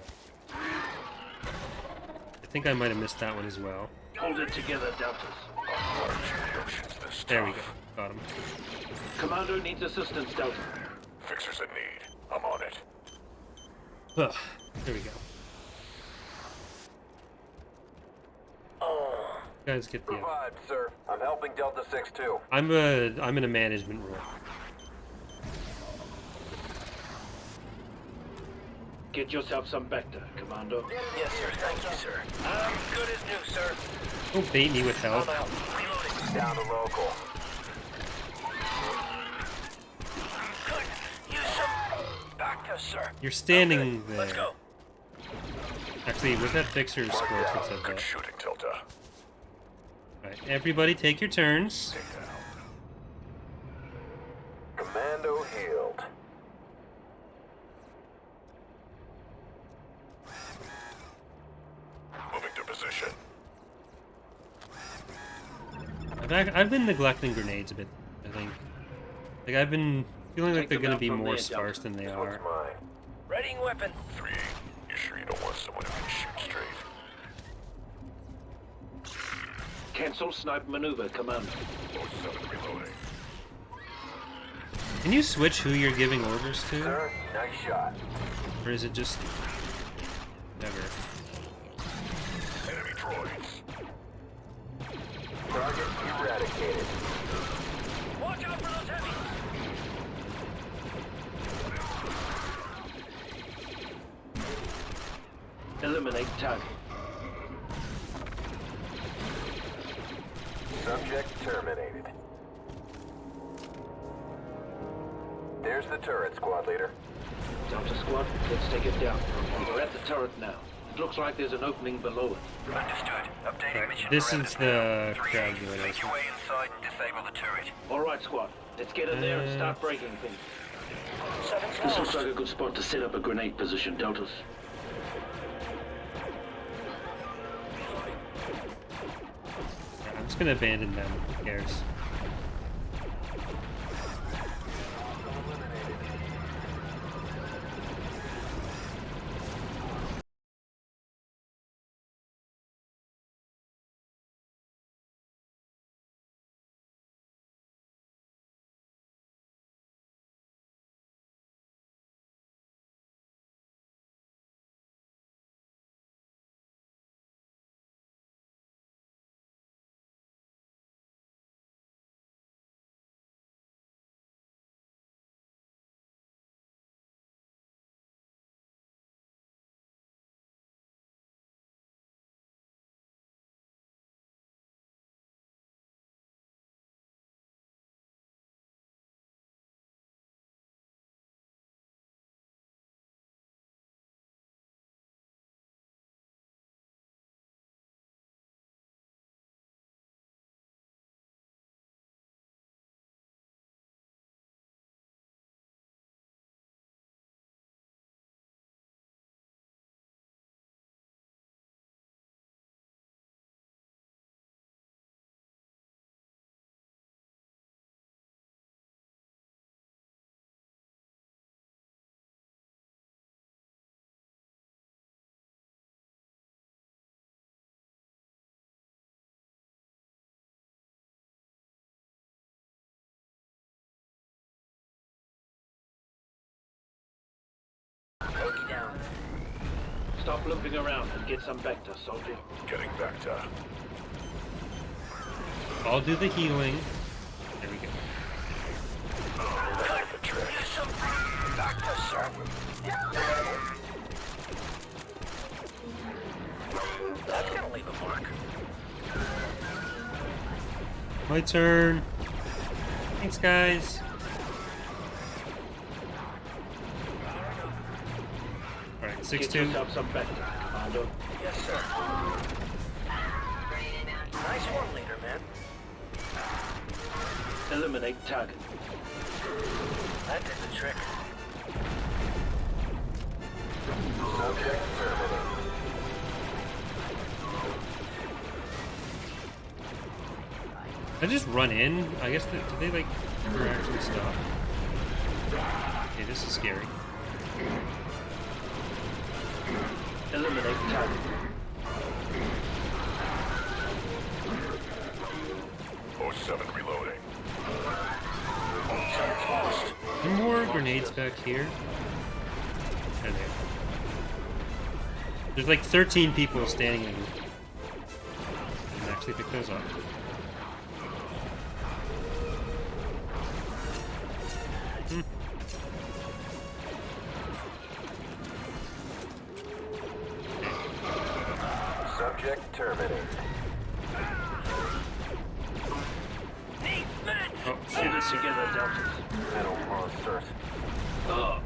I think I might have missed that one as well. Hold it together, Deltas. Our Geonosis this There we go. tough. Got him. Commando needs assistance, Delta. Fixers in need. I'm on it. Ugh, there we go. Guys, get the... Provide, sir. I'm helping Delta 6 too. I'm in a management role. Get yourself some Vector, Commando. Yes, sir. Thank you, sir. I'm good as new, sir. Don't bait me with help. I'm out. Reloading. Down to local. Could use some backup, sir. You're standing Okay, there. Let's go. Actually, was that Fixer's score that said Good that? shooting, Delta. Alright, everybody take your turns. Take that out. Commando healed. Moving to position. I've been neglecting grenades a bit, I think. Like, I've been feeling like Take they're them gonna out be from more there, sparse than they This are. one's mine. Readying weapon. 3. You sure you don't want someone who can shoot straight? Cancel snipe maneuver, Commando. Oh, 7 reloading. Can you switch who you're giving orders to? Sir, nice shot. Or is it just... Never. Enemy droids. Target eradicated. Watch out for those heavies. Eliminate target. Subject terminated. There's the turret, squad leader. Delta Squad, let's take it down. We're at the turret now. It looks like there's an opening below it. Understood. Updating Right, mission this parameters is the now. crowd 3, make your way inside and disable the turret. All right, Squad. Let's get in there and start breaking things. This looks like a good spot to set up a grenade position, Deltas. I'm just gonna abandon them. Who cares? Stop looping around and get some Vector, soldier. Getting Vector. I'll do the healing. There we go. That's the trick. Vector, sir. That's gonna leave a mark. My turn. Thanks, guys. Alright, Get 6-2. yourself some Vector, Commando. Yes, sir. Nice one, leader, man. Eliminate target. That did the trick. Subject terminated. I just run in. I guess do they like ever actually stop? Okay, this is scary. Eliminate target. Oh, 07 reloading. Any more grenades back here? There they are. There's like 13 people standing in. I can actually pick those up. Subject terminated. Oh, Get shit. this together, Deltas. Metal monsters. Oh,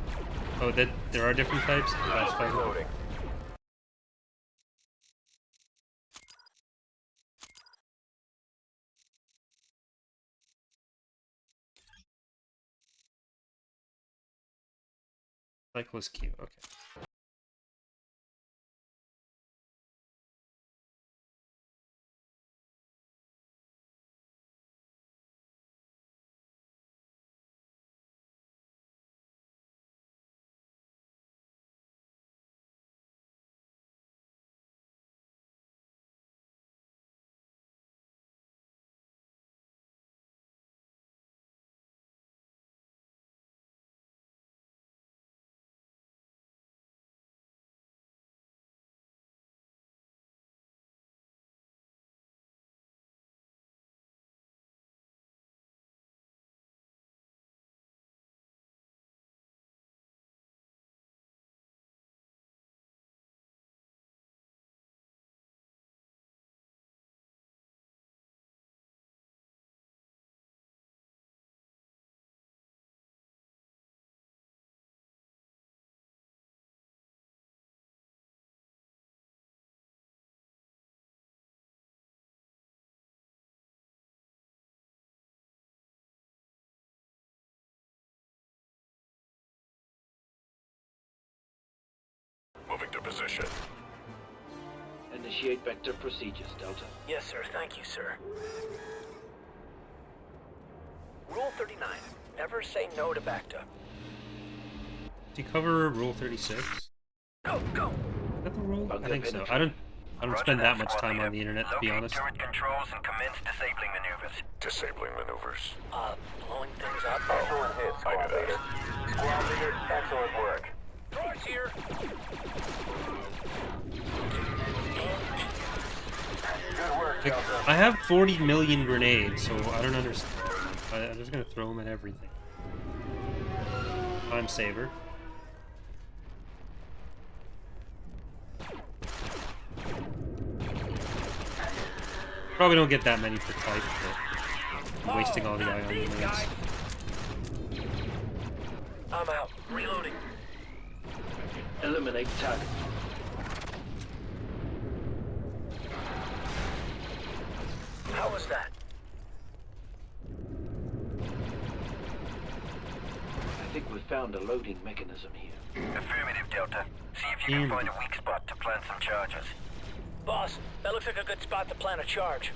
there are different types? That's fine. Reloading. Cyclist Q, okay. position. Initiate vector procedures, Delta. Yes, sir. Thank you, sir. Rule 39. Never say no to Bacta. Do you cover Rule 36? Go, go! Is that the rule? I Bunker think so. penetrate. I don't spend that much time on the internet, to be Locate honest. turret controls and commence disabling maneuvers. Disabling maneuvers. Blowing things up. Excellent hit, squad leader. Squad leader, excellent work. Droids here! Good work, Like, Delta. I have 40 million grenades, so I don't understand. I'm just gonna throw them at everything. Time saver. Probably don't get that many per type, but I'm wasting all the ion grenades. I'm out. Reloading. Eliminate target. How was that? I think we've found a loading mechanism here. Affirmative, Delta. See if you can find a weak spot to plant some charges. Boss, that looks like a good spot to plant a charge.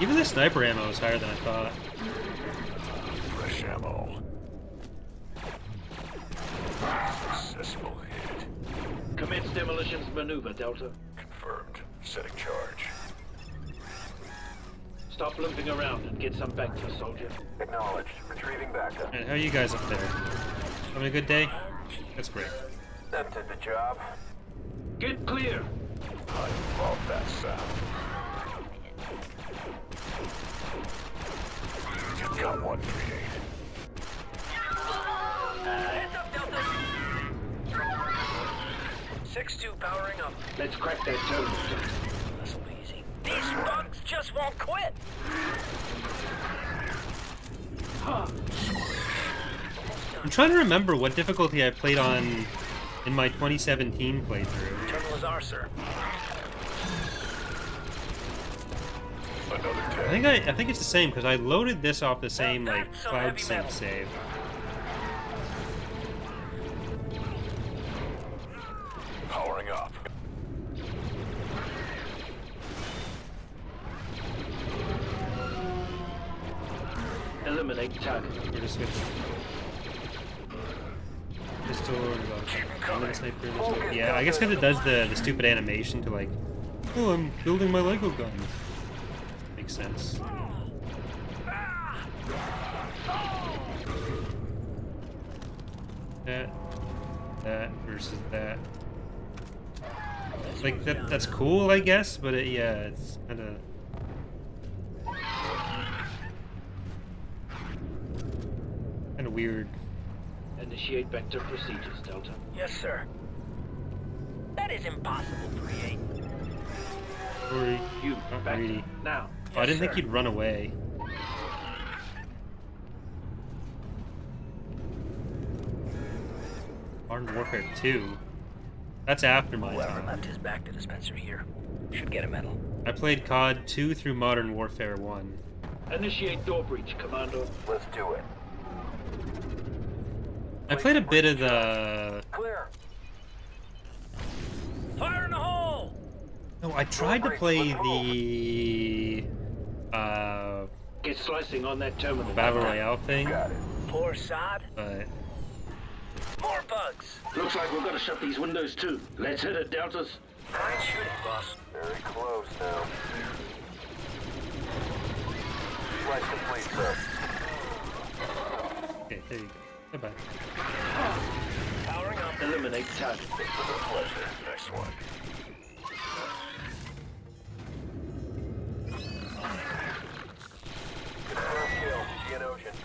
Even the sniper ammo is higher than I thought. Fresh ammo. Successful hit. Commence demolitions maneuver, Delta. Confirmed. Setting charge. Stop limping around and get some vector, soldier. Acknowledged. Retrieving backup. Alright, how are you guys up there? Having a good day? That's great. That did the job. Get clear! I love that sound. You got one, Create. Hands up, Delta! 6-2 powering up. Let's crack that terminal, Delta. This'll be easy. These bugs just won't quit! I'm trying to remember what difficulty I played on in my 2017 playthrough. Terminal is ours, sir. Another I tag. think it's the same because I loaded this off the same like That's some cloud heavy sync metal. save. Powering up. Eliminate target. We're gonna switch pistol or the sniper. Yeah, I guess because it does the stupid animation to like, oh, I'm building my Lego gun. Makes sense. That versus that. Like that's cool, I guess, but yeah, it's kind of. Kind of weird. Initiate vector procedures, Delta. Yes, sir. That is impossible, Create. Sorry, You, not back greedy. now. Oh, I didn't sir. think you'd run away. Modern Warfare 2. That's after my Whoever time. left his back to dispenser here should get a medal. I played COD 2 through Modern Warfare 1. Initiate door breach, Commando. Let's do it. I played a bit of the. Clear. Fire in the hole! No, I tried to play the Get slicing on that terminal. Battle Royale thing, Got it. Poor sod. but More bugs. Looks like we're gonna shut these windows too. Let's hit it, Deltas. Fine shooting, boss. Very close now. Flight complete, sir. okay, there you go. Goodbye. Powering up. Eliminate target. It was a pleasure. Next one. Confirmed kill. Geonosis.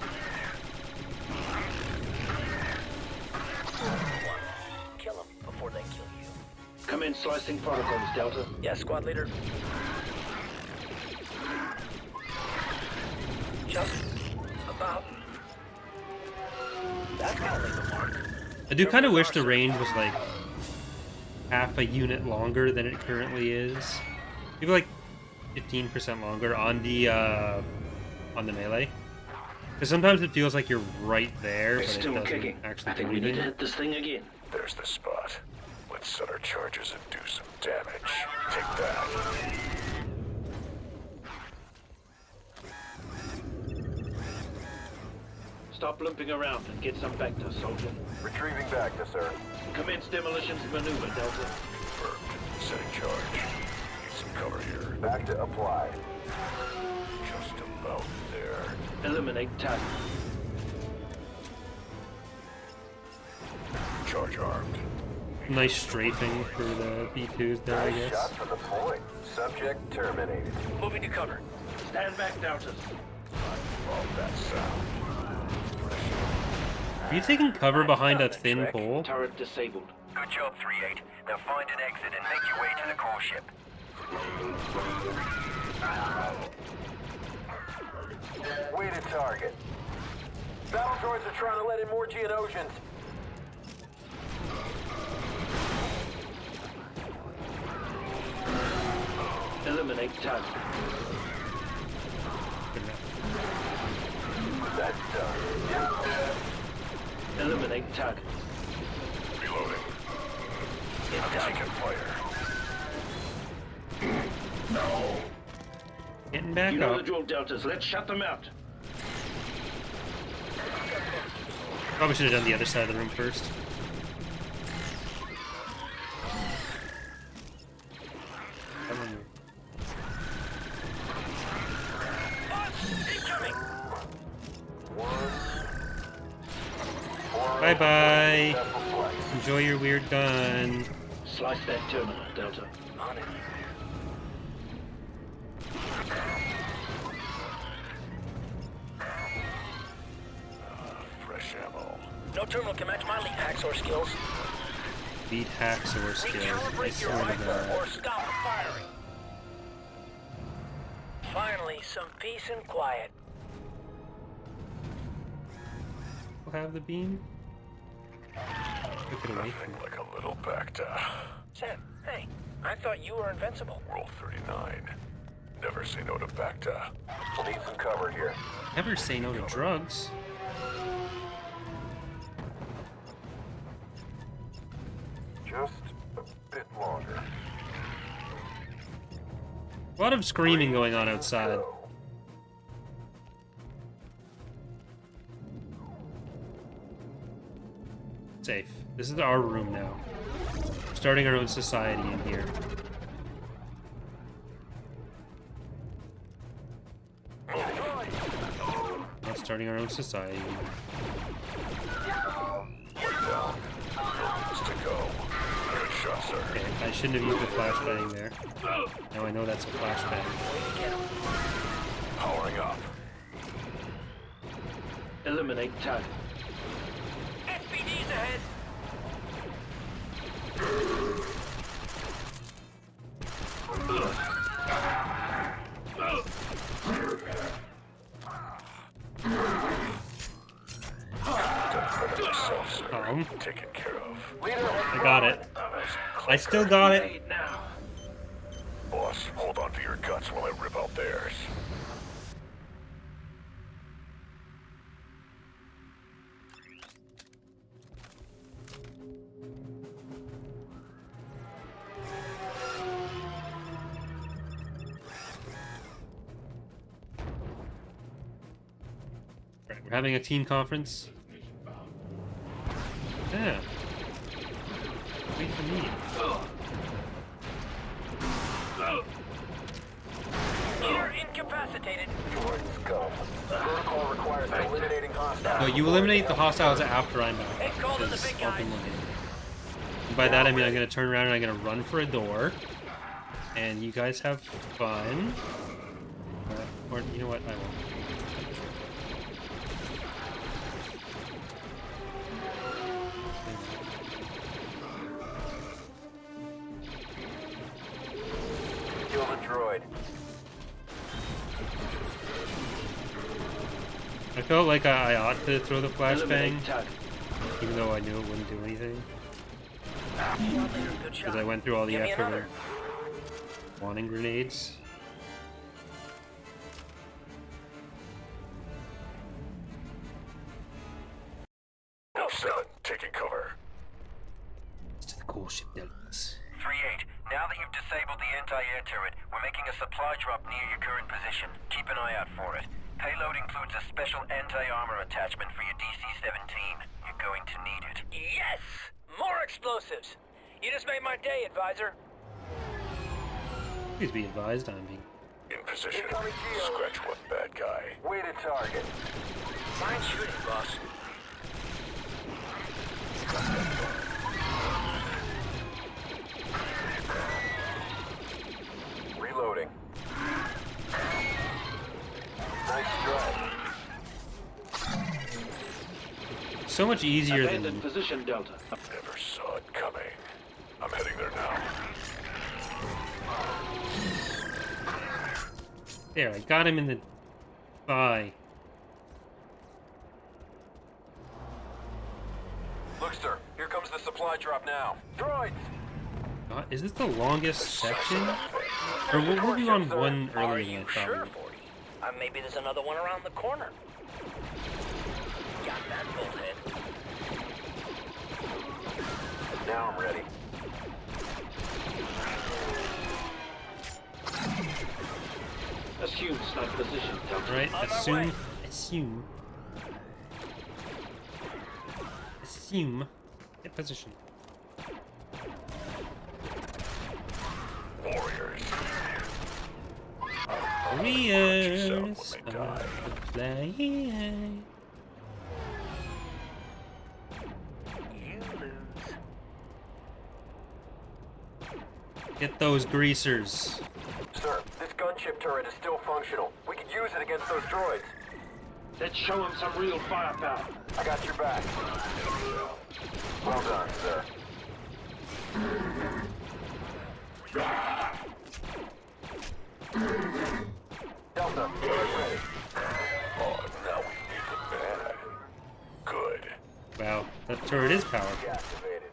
Kill them before they kill you. Commence slicing protocols, Delta. Yes, squad leader. Just about. That's gonna leave a mark. I do kind of wish the range was like half a unit longer than it currently is. Maybe like 15% longer on the melee. Because sometimes it feels like you're right there, It's but it still doesn't kicking. actually I do think we need to anything. hit this thing again. There's the spot. Let's set our charges and do some damage. Take that. Stop limping around and get some Vector, soldier. Retrieving back to sir. Commence demolitions maneuver, Delta. Confirmed. Setting charge. Need some cover here. Back to apply. Just about there. Eliminate target. Charge armed. Nice strafing for the B2s there, I Nice shot guess. from the point. Subject terminated. Moving to cover. Stand back, Deltas. Love that sound. Are you taking cover behind a thin pole? Turret disabled. Good job, 3-8. Now find an exit and make your way to the core ship. Way to target. Battle droids are trying to let in more Geonosians. Eliminate target. That's done. Eliminate target. Reloading. I'm taking fire. Getting back You know the up. drill, Deltas. Let's shut them out. Probably should have done the other side of the room first. Bye bye. Enjoy your weird gun. Slice that terminal, Delta. On it. Fresh ammo. No terminal can match my lead hacksaw skills. Beat hacksaw skills. I Recalibrate your swear to rifle God. or stop firing. Finally, some peace and quiet. We'll have the beam. Took it away from Nothing like a little Bacta. Sam, hey, I thought you were invincible. Roll 39. Never say no to Bacta. We'll need some cover here. Never say no to drugs. Just a bit longer. A lot of screaming going on outside. Go. Safe. This is our room now. Starting our own society in here. Not starting our own society. Let's to go. Good shot, sir. Okay, I shouldn't have used the flashbang there. Now I know that's a flashbang. Powering up. Eliminate target. SPD's ahead. Myself, sir. Oh, Taken care of. I got it. I still got it. Now. Boss, hold on to your guts while I rip out theirs. Right, we're having a team conference. Yeah. Wait for me. You're incapacitated. Droids go. Protocol requires eliminating hostiles. No, you eliminate the hostiles after I'm out. Hey, call in the because big I'll guy. be looking. And by that I mean I'm gonna turn around and I'm gonna run for a door. And you guys have fun. Or you know what? I won't. Kill the droid. I felt like I ought to throw the flashbang, Eliminate target. even though I knew it wouldn't do anything. Good shot. Because I went through all the Give me effort another. of wanting grenades. 7, taking cover. To the core ship deltas. 3-8, now that you've disabled the anti-air turret, we're making a supply drop near your current position. Keep an eye out for it. Payload includes a special anti-armor attachment for your DC-17. You're going to need it. Yes! More explosives! You just made my day, advisor. Please be advised, I'm being. In position. Scratch one bad guy. Way to target. Fine shooting, boss. Reloading. Nice strike. So much easier Abandoned than. position, Delta. Never saw it coming. I'm heading there now. There, I got him in the thigh. Look, sir. Here comes the supply drop now. Droids! God, is this the longest section? Or we'll be on one Are earlier you than I sure, thought. 40? Maybe there's another one around the corner. Got that bullhead. Now I'm ready. Assume snipe position, Delta. Right? On my Assume. way. Assume. Get position. Warriors. Warriors. when they die. Flying. You lose. Get those greasers. Sir, this gunship turret is still functional. We could use it against those droids. Let's show him some real firepower. I got your back. Well done, sir. Delta, turret ready. Oh, now we need them bad. Good. Wow, that turret is powerful. Activated.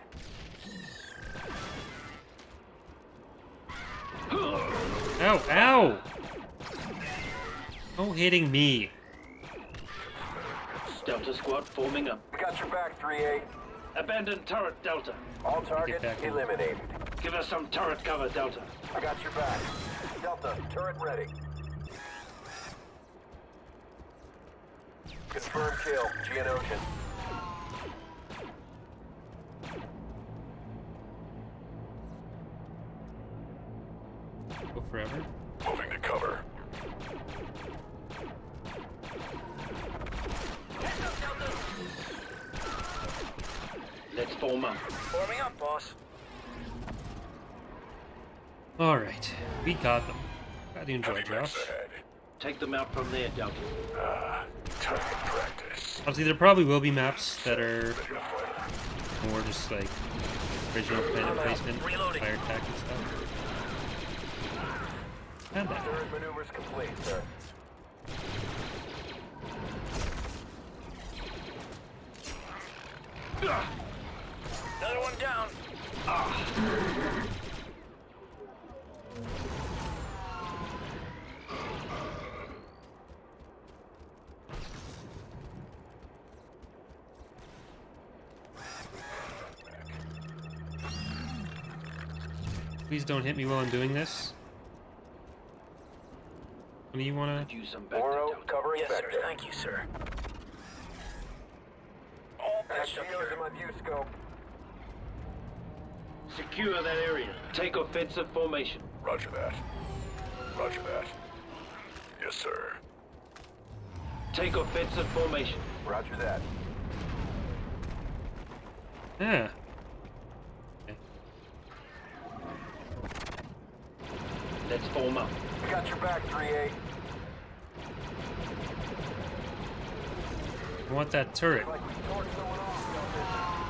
Ow, ow! Oh, hitting me. Delta squad forming up. We got your back, 3-8. Abandoned turret, Delta. All targets back in. eliminated. Give us some turret cover, Delta. I got your back. Delta, turret ready. Confirmed kill, Geonosis. Go forever. Moving to cover. Let's form up. Forming up, boss. Alright, we got them. Glad you enjoyed, Heavy max Josh. ahead. Take them out from there, Delta. Target practice. Obviously, there probably will be maps that are Ready to fight. more just like original planet placement, Reloading. fire attack and stuff. And that. Third maneuver's complete, sir. Another one down. Please don't hit me while I'm doing this. What do you want to... Use some back, Oro, Delta. covering Yes, sir. sector. Thank you, sir. All patched up Shields in here. my view scope. Secure that area. Take offensive formation. Roger that. Roger that. Yes, sir. Take offensive formation. Roger that. Yeah. Okay. Let's form up. We got your back, 3-8. I want that turret. Like we torched someone off, Delta.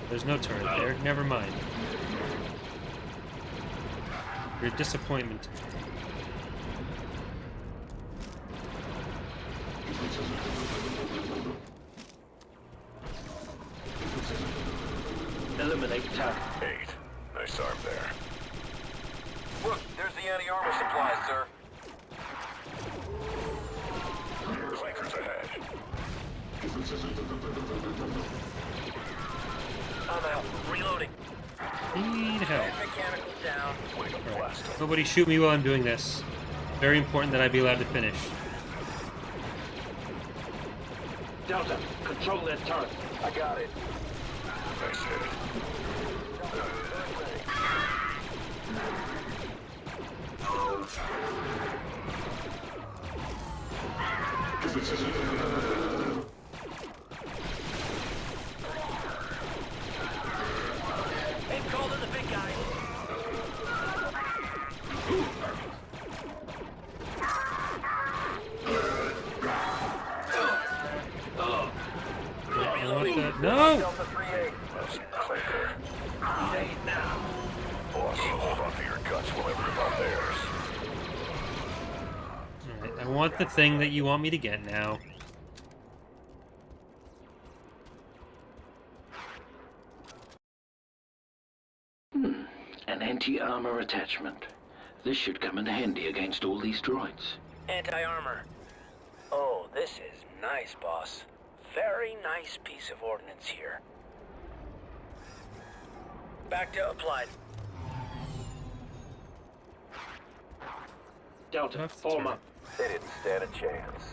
There's no turret there. Never mind. Your disappointment. Eliminate target. 8. Nice arm there. Look, there's the anti-armor supply, sir. I'm out. Reloading. Need help. Mechanicals down. Right. Nobody shoot me while I'm doing this. Very important that I be allowed to finish. Delta, control that turret. I got it. Nice hit. Aim called in the big guy. I want that. No! Delta 3-8. That's clear. Stay now. Boss, hold on to your guts while I rip out theirs. Alright, I want the thing that you want me to get now. An anti-armor attachment. This should come in handy against all these droids. Anti-armor. Oh, this is nice, boss. Very nice piece of ordnance here. Back to applied. Delta, Tough form turret. up. They didn't stand a chance.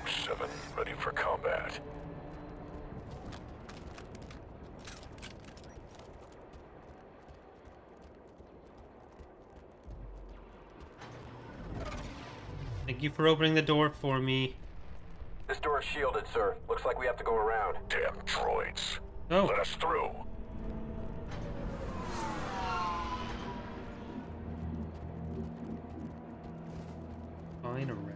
07, ready for combat. Thank you for opening the door for me. This door is shielded, sir. Looks like we have to go around. Damn droids. Oh, Let us through. fine around.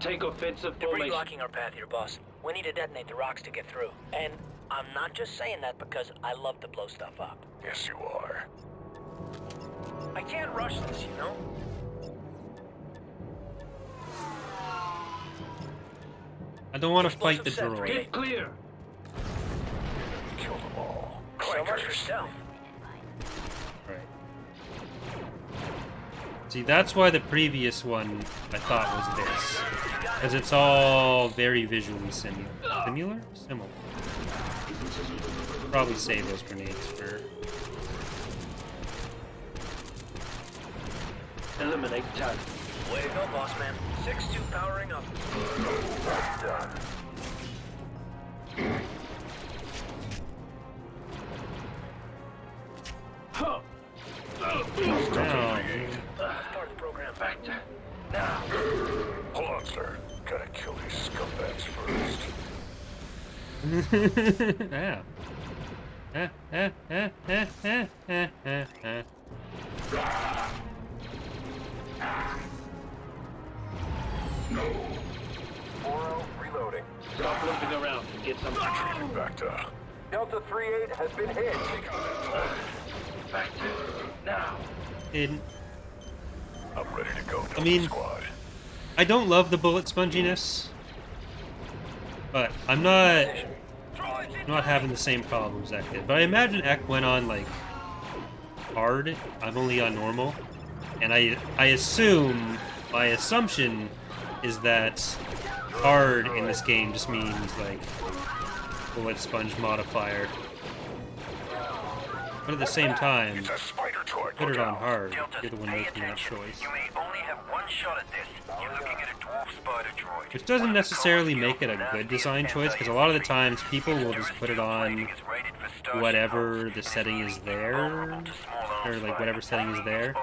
Take offensive Debris formation. blocking our path here, boss. We need to detonate the rocks to get through. And I'm not just saying that because I love to blow stuff up. Yes, you are. I can't rush this, you know? I don't want to fight the Explosive set, droid. Get clear. Kill them all. So much for stealth. Right. See, that's why the previous one I thought was this. Because it's all very visually similar. Similar? Similar. Probably save those grenades for... Eliminate target. Way to go, boss man. 6-2 powering up. Done. Huh. Now, Start the program. Back to now. Hold on, sir. Gotta kill these scumbags first. yeah. Moro, reloading. Stop looking around and get some. Back to... Delta 3-8 has been hit. Back to now. And I'm ready to go, Delta mean- Squad. I don't love the bullet sponginess, but I'm not having the same problems Ek did. But I imagine Ek went on like hard. I'm only on normal, and I assume my assumption is that hard in this game just means like bullet sponge modifier. But at the same time, It's a spider droid. put it Look on out. hard. Delta, You're the one pay making that attention. choice. You may only have one shot at this. You're looking at a dwarf spider droid. Which doesn't necessarily make it a good design choice, because a lot of the times people will just put it on whatever the setting is there, or like whatever setting is there.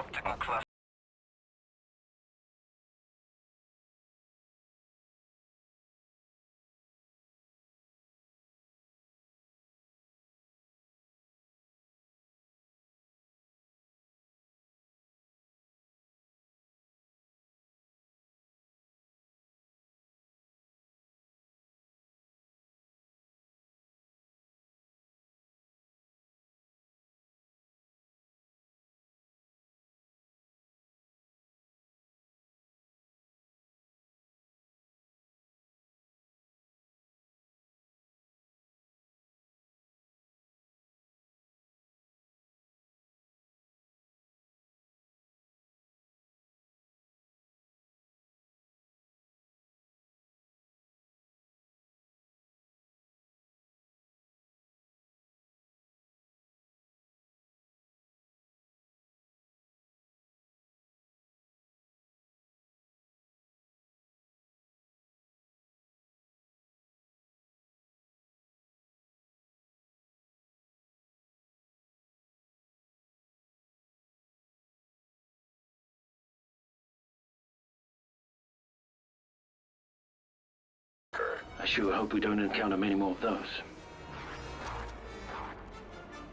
I sure hope we don't encounter many more of those.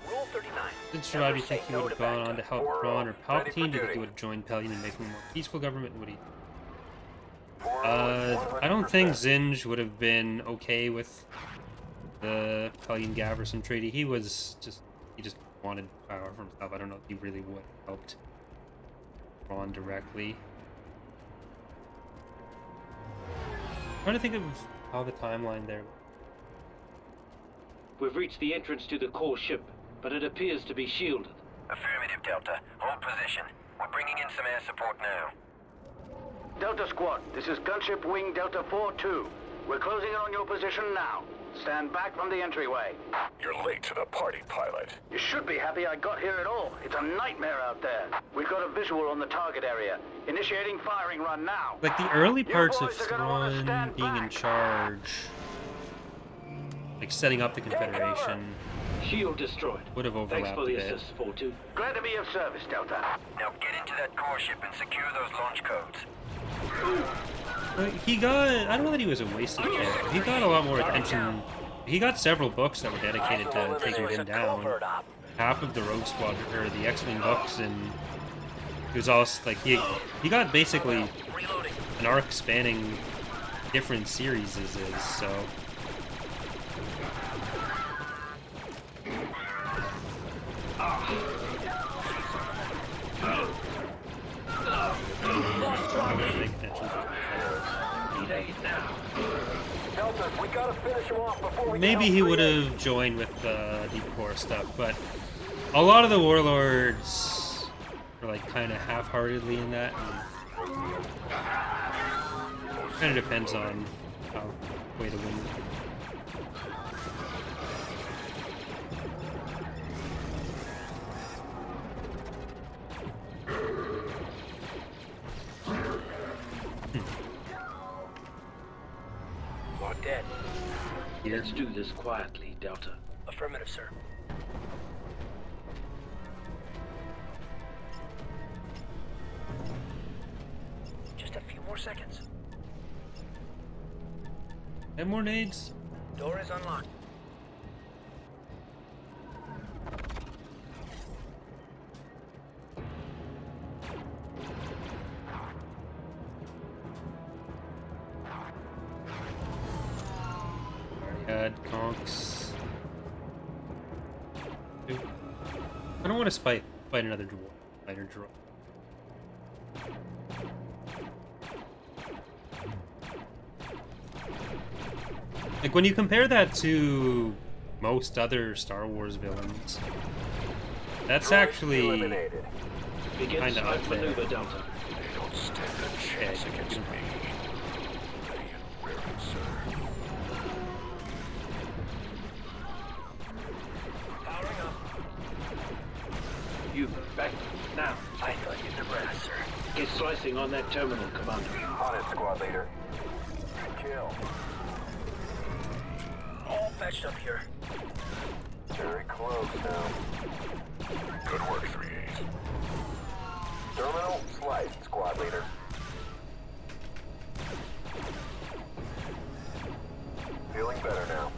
Rule 39. Did Strahd, you think he would have gone on to help Thrawn or Palpatine? Do you think he would have joined Pelion and making a more peaceful government? Would he? I don't think Zinj would have been okay with the Pelion-Gaverson treaty. He just wanted power for himself. I don't know if he really would have helped Thrawn directly. I'm trying to think of how the timeline there. We've reached the entrance to the core ship, but it appears to be shielded. Affirmative, Delta. Hold position. We're bringing in some air support now. Delta Squad, this is Gunship Wing Delta 4-2. We're closing in on your position now. Stand back from the entryway. You're late to the party, pilot. You should be happy I got here at all. It's a nightmare out there. We've got a visual on the target area. Initiating firing run now. Like the early You parts of boys are gonna wanna Thrawn stand being in back. charge, like setting up the Confederation, Shield destroyed. would have Thanks overlapped for a the bit. assist, 4-2. Glad to be of service, Delta. Now get into that core ship and secure those launch codes. He got, I don't know that he was a wasted character. He got a lot more attention. He got several books that were dedicated to taking him down. Half of the Rogue Squadron, or the X-Wing books, and he was also, like, he got basically an arc spanning different series, so. Delta, we gotta finish him off before we Maybe he would have joined with the Deep Core stuff, but a lot of the warlords were like kind of half-heartedly in that. Kind of depends on how way to win. Locked dead. Here. Let's do this quietly, Delta. Affirmative, sir. Just a few more seconds. 10 more nades. Door is unlocked. Already had conks. I don't want to fight another fighter draw. Like, when you compare that to most other Star Wars villains, that's actually eliminated. Begin kind of up smoke there. maneuver, Delta. They don't stand a chance against me. Ready and raring, sir. Powering up. You back now. I thought you'd the brass, sir. Get slicing on that terminal, Commando. On it, squad leader. Good kill. All patched up here. Very close now. Good work, 3-8. Terminal sliced, squad leader. Feeling better now.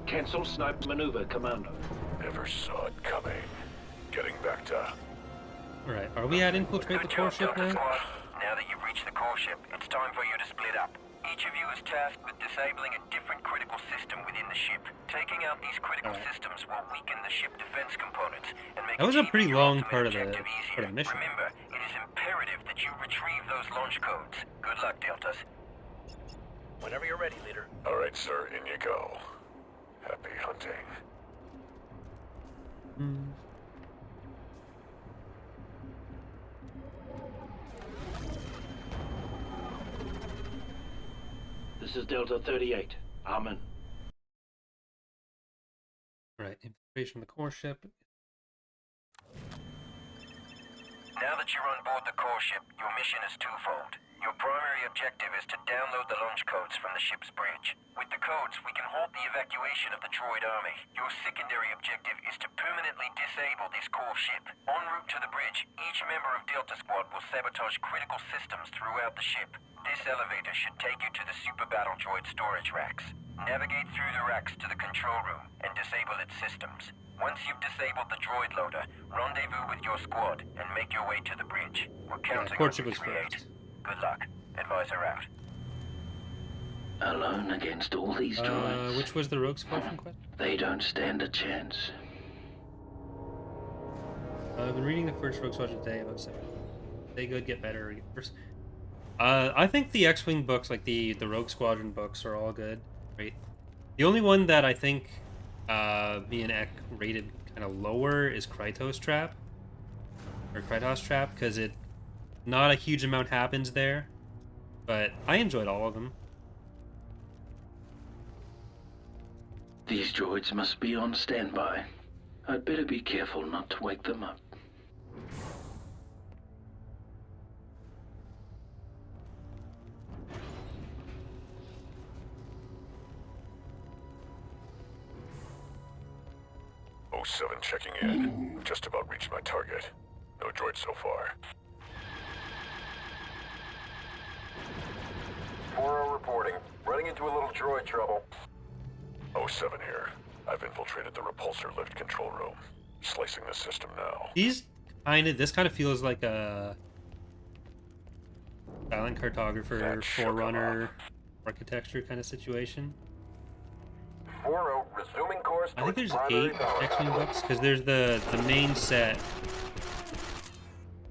Cancel snipe maneuver, Commando. Never saw it coming. Getting back to... Alright, are we at infiltrate the Good core job, ship Delta now? Squad. Now that you've reached the core ship, it's time for you to split up. Each of you is tasked with disabling a different critical system within the ship. Taking out these critical systems will weaken the ship defense components and make That was a achieving pretty your long ultimate part of the objective easier. mission. Remember, it is imperative that you retrieve those launch codes. Good luck, Deltas. Whenever you're ready, leader. All right, sir, in you go. Happy hunting. This is Delta 38. Amen. Alright, infiltration of the core ship. Now that you're on board the core ship, your mission is twofold. Your primary objective is to download the launch codes from the ship's bridge. With the codes, we can halt the evacuation of the droid army. Your secondary objective is to permanently disable this core ship. En route to the bridge, each member of Delta Squad will sabotage critical systems throughout the ship. This elevator should take you to the Super Battle Droid storage racks. Navigate through the racks to the control room and disable its systems. Once you've disabled the droid loader, rendezvous with your squad and make your way to the bridge. We're counting on courtship you, was 3-8. first. Good luck. Advisor out. Alone against all these droids. Which was the Rogue Squadron question? They don't stand a chance. I've been reading the first Rogue Squadron today about 7. They good, get better, or get worse. I think the X-Wing books, like the Rogue Squadron books, are all good. Right. The only one that I think me and Ek rated kind of lower is Krytos Trap. Or Krytos Trap, because it not a huge amount happens there. But I enjoyed all of them. These droids must be on standby. I'd better be careful not to wake them up. Oh, 07 checking in. Just about reached my target. No droids so far. 4-0 reporting. Running into a little droid trouble. 07 here. I've infiltrated the repulsor lift control room. Slicing the system now. This kind of feels like a silent cartographer, forerunner architecture kind of situation. 4-0 resuming course. I think there's primary 8 power X-Wing conduit. books, because there's the main set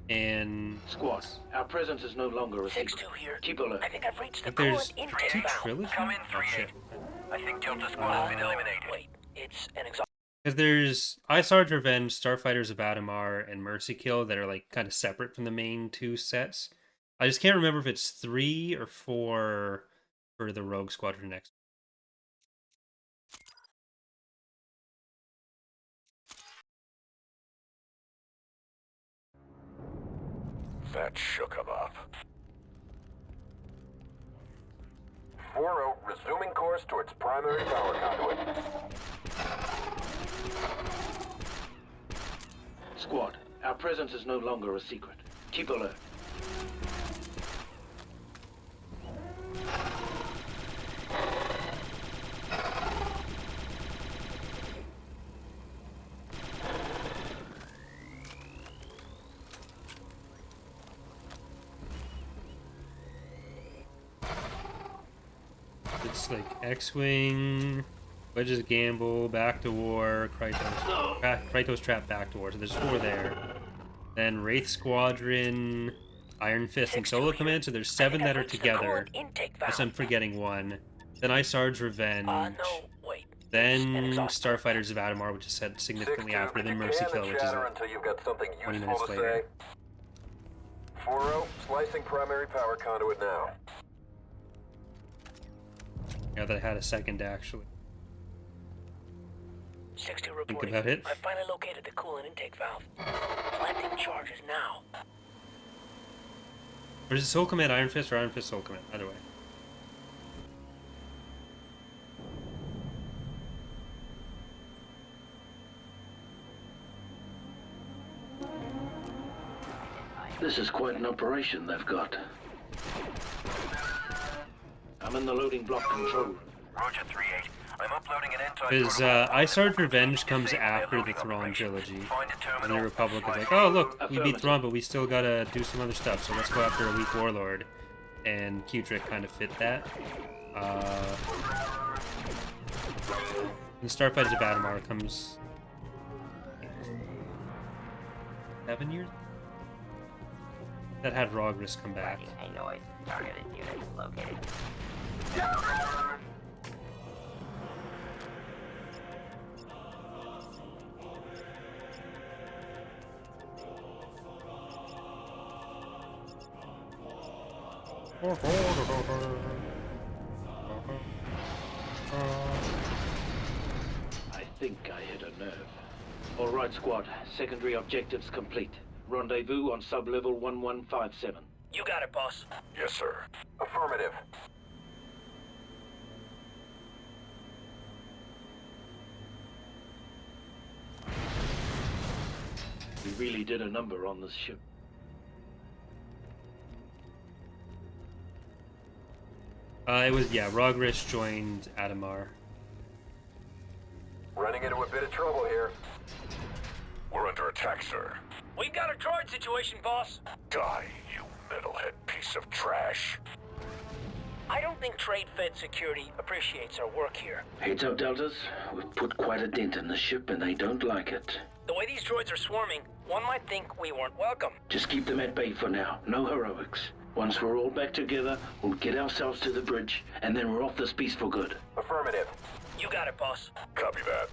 and Squad, our presence is no longer a secret. 6-2 here. Keep alert. I think I've reached the but there's coolant intake 2 valve. trilogy. Come in, Oh, 3-8. shit. I think Delta Squad has been eliminated. Wait, it's an exhaust. Because there's Isar's Revenge, Starfighters of Adamar, and Mercy Kill that are like kind of separate from the main 2 sets. I just can't remember if it's 3 or 4 for the Rogue Squadron next. That shook him up. 4-0 resuming course towards primary power conduit. Squad, our presence is no longer a secret. Keep alert. It's like X-Wing, Wedge's Gamble, Back to War, Krytos Trap, Back to War. So there's 4 there. Then Wraith Squadron, Iron Fist, and Solo Command. So there's 7 that are together. Unless I'm forgetting one. Then Isar's Revenge. No, wait. Then Starfighters of Adamar, which is set significantly 6-2, after. Then keep Mercy your Kill, hand which is chatter until you've got something 20 useful minutes to later. say. 4-0 slicing primary power conduit now. Now that I had a second to actually 6-2 think reporting. about it. I finally located the coolant intake valve. Planting charges now. Or is it Soul Command Iron Fist or Iron Fist Soul Command? Either way. This is quite an operation they've got. I'm in the loading block control room. Roger 3-8. I'm uploading an Because Isar's Revenge comes after the Thrawn trilogy. And the Republic is like, oh look, we beat Thrawn, but we still gotta do some other stuff, so let's go after a weak warlord. And Q-Trick kind of fit that. And Starfighters of Adamar comes 7 years? That had Rogris come back. I know it. Targeted unit located. I think I hit a nerve. All right, squad. Secondary objectives complete. Rendezvous on sub-level 1157. You got it, boss. Yes, sir. Affirmative. We really did a number on this ship. It was, yeah, Rogrish joined Adamar. Running into a bit of trouble here. We're under attack, sir. We got a droid situation, boss. Die, you metalhead piece of trash. I don't think Trade Fed Security appreciates our work here. Heads up, Deltas. We've put quite a dent in the ship and they don't like it. The way these droids are swarming, one might think we weren't welcome. Just keep them at bay for now. No heroics. Once we're all back together, we'll get ourselves to the bridge, and then we're off this beast for good. Affirmative. You got it, boss. Copy that.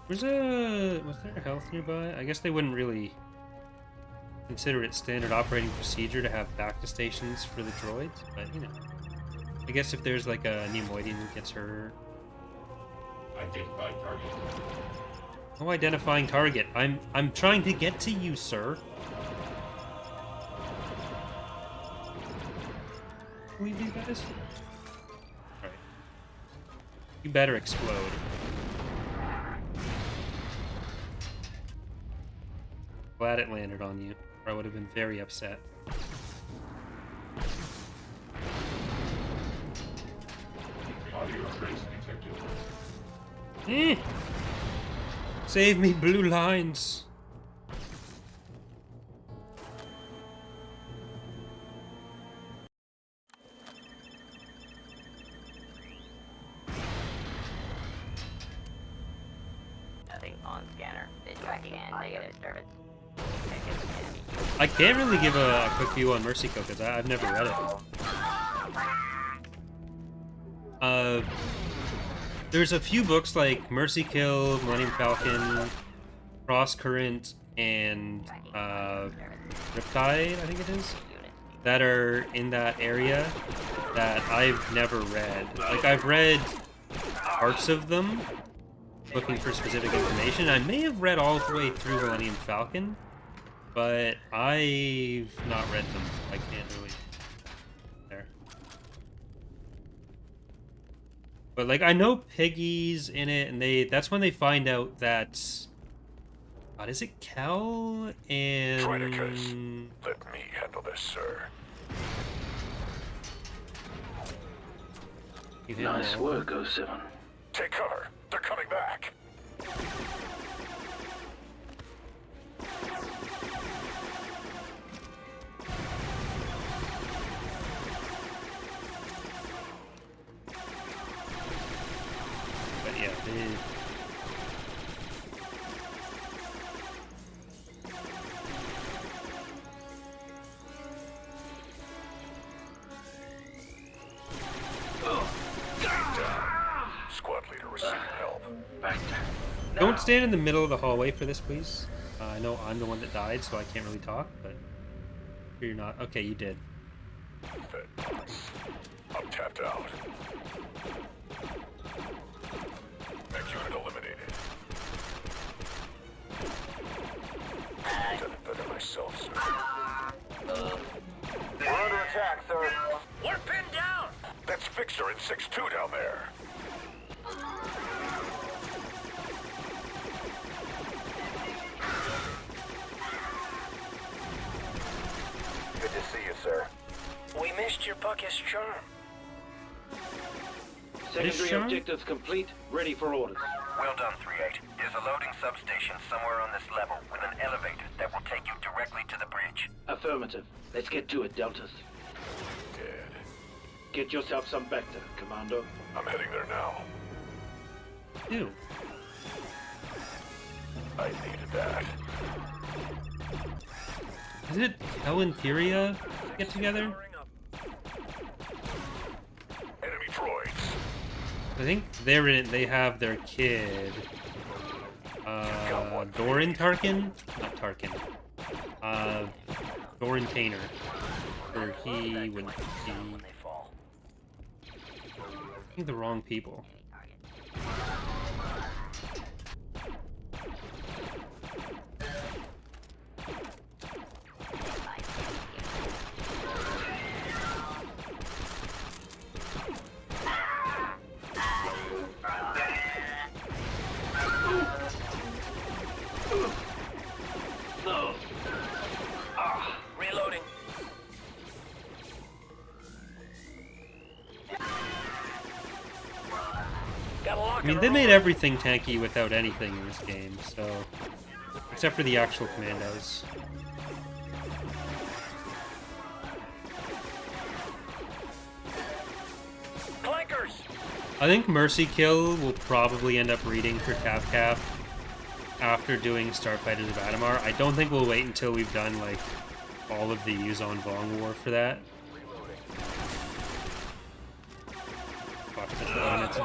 Was there health nearby? I guess they wouldn't really consider it standard operating procedure to have back stations for the droids, but you know. I guess if there's like a Neimoidian who gets hurt. Identify target. Oh, identifying target. I'm trying to get to you, sir. Leave you guys. Alright. You better explode. Glad it landed on you, or I would have been very upset. Save me, blue lines. Nothing on scanner. Visual scan negative service. I can't really give a quick view on Mercykill because I've never read it. There's a few books like Mercykill, Millennium Falcon, Cross Current, and Riptide, I think it is, that are in that area that I've never read. Like, I've read parts of them, looking for specific information. I may have read all the way through Millennium Falcon, but I've not read them, so I can't really... There. But, like, I know Piggy's in it, and that's when they find out that... God, is it Kel and... Triticus, let me handle this, sir. You hit Nice all. work, 07. Take cover. They're coming back. But yeah, Squad leader receiving help. Back there. don't stand in the middle of the hallway for this, please. I know I'm the one that died, so I can't really talk, but you're not. Okay, you did. I'm tapped out. Next unit eliminated. Done it better myself, sir. We're under attack, sir. We're pinned down. That's Fixer in 6-2 down there. Good to see you, sir. We missed your buckish charm. Secondary Sure? objectives complete, ready for orders. Well done, 3-8. There's a loading substation somewhere on this level with an elevator that will take you directly to the bridge. Affirmative. Let's get to it, Deltas. Dead. Get yourself some Bacta, Commando. I'm heading there now. Ew. I needed that. Isn't it Kel and Tyria get together? Powering up. Enemy droids. I think they're in it. They have their kid. Doran Tarkin? Not Tarkin. Doran Tainer. Or he would be... I think the wrong people. Reloading. I mean, they made everything tanky without anything in this game, so... Except for the actual commandos. Clankers. I think Mercy Kill will probably end up reading for Cap after doing Starfighters of Adamar. I don't think we'll wait until we've done, like, all of the Yuzon Vong War for that. Fuck, that's the one it's...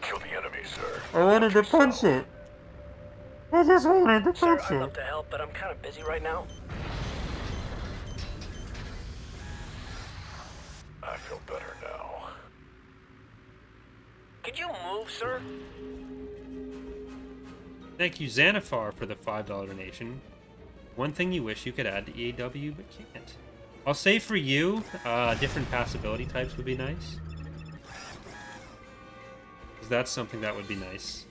Kill the enemy, sir. I wanted to punch it! I just wanted to punch I'd it! love to help, but I'm kind of busy right now. I feel better now. Could you move, sir? Thank you, Xanaphar, for the $5 donation. One thing you wish you could add to EAW, but can't. I'll say for you, different passability types would be nice. Because that's something that would be nice.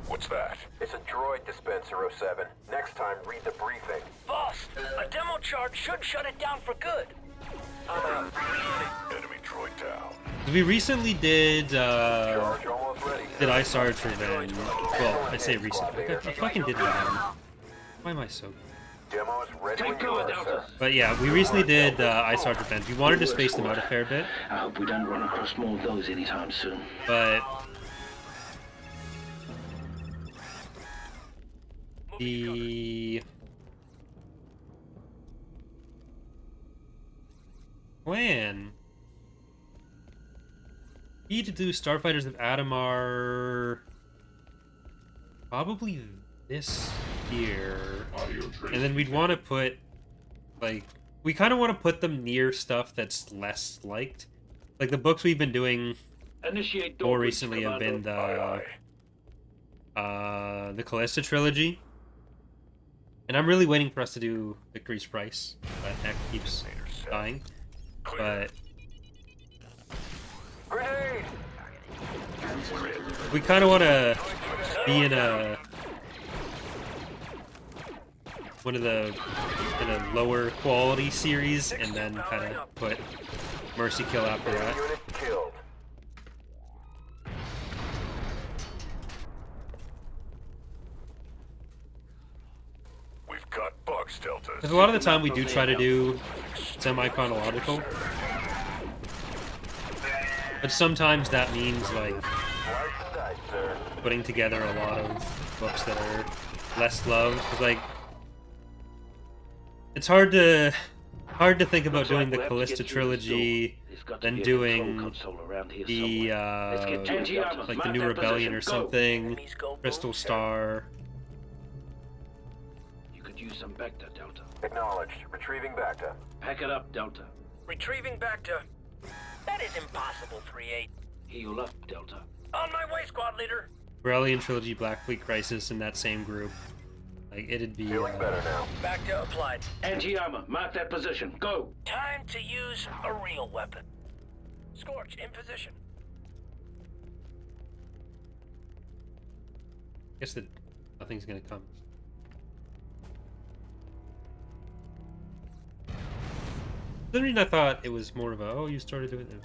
What's that? It's a droid dispenser, 07. Next time, read the briefing. Boss, a demo charge should shut it down for good. Enemy droid down. We recently did, Charge almost ready. did Isar's Revenge. Well, I say recently. I fucking did that. Why am I so... Demo is ready when you are, sir. But yeah, we recently did Isar's Revenge. We wanted to space them out a fair bit. I hope we don't run across more of those anytime soon. But... the... plan... be to do Starfighters of Adamar... probably this year. And then we'd want to put, like... we kind of want to put them near stuff that's less liked. Like, the books we've been doing Initiate more door breach, recently have Commando. been the Callista trilogy. And I'm really waiting for us to do Victory's Price. But Heck keeps dying. But... Grenade! we kind of want to be in a... one of the... in a lower quality series, and then kind of put Mercy Kill after that. Unit killed. We've got bugs, Delta. Because a lot of the time we do try to do semi-chronological. But sometimes that means, like, putting together a lot of books that are less loved. 'Cause, like, it's hard to think about doing the Callista trilogy, then doing the, like, the New Rebellion or something, Crystal Star. You could use some Bacta, Delta. Acknowledged. Retrieving Bacta. Pack it up, Delta. Retrieving Bacta. That is impossible, 3-8. Heal up, Delta. On my way, squad leader. Rebellion trilogy, Black Fleet Crisis in that same group. Like, it'd be... Feeling better now. Bacta applied. Anti-armor, mark that position. Go! Time to use a real weapon. Scorch, in position. I guess that nothing's gonna come. For some reason I thought it was more of a, oh, you started doing it.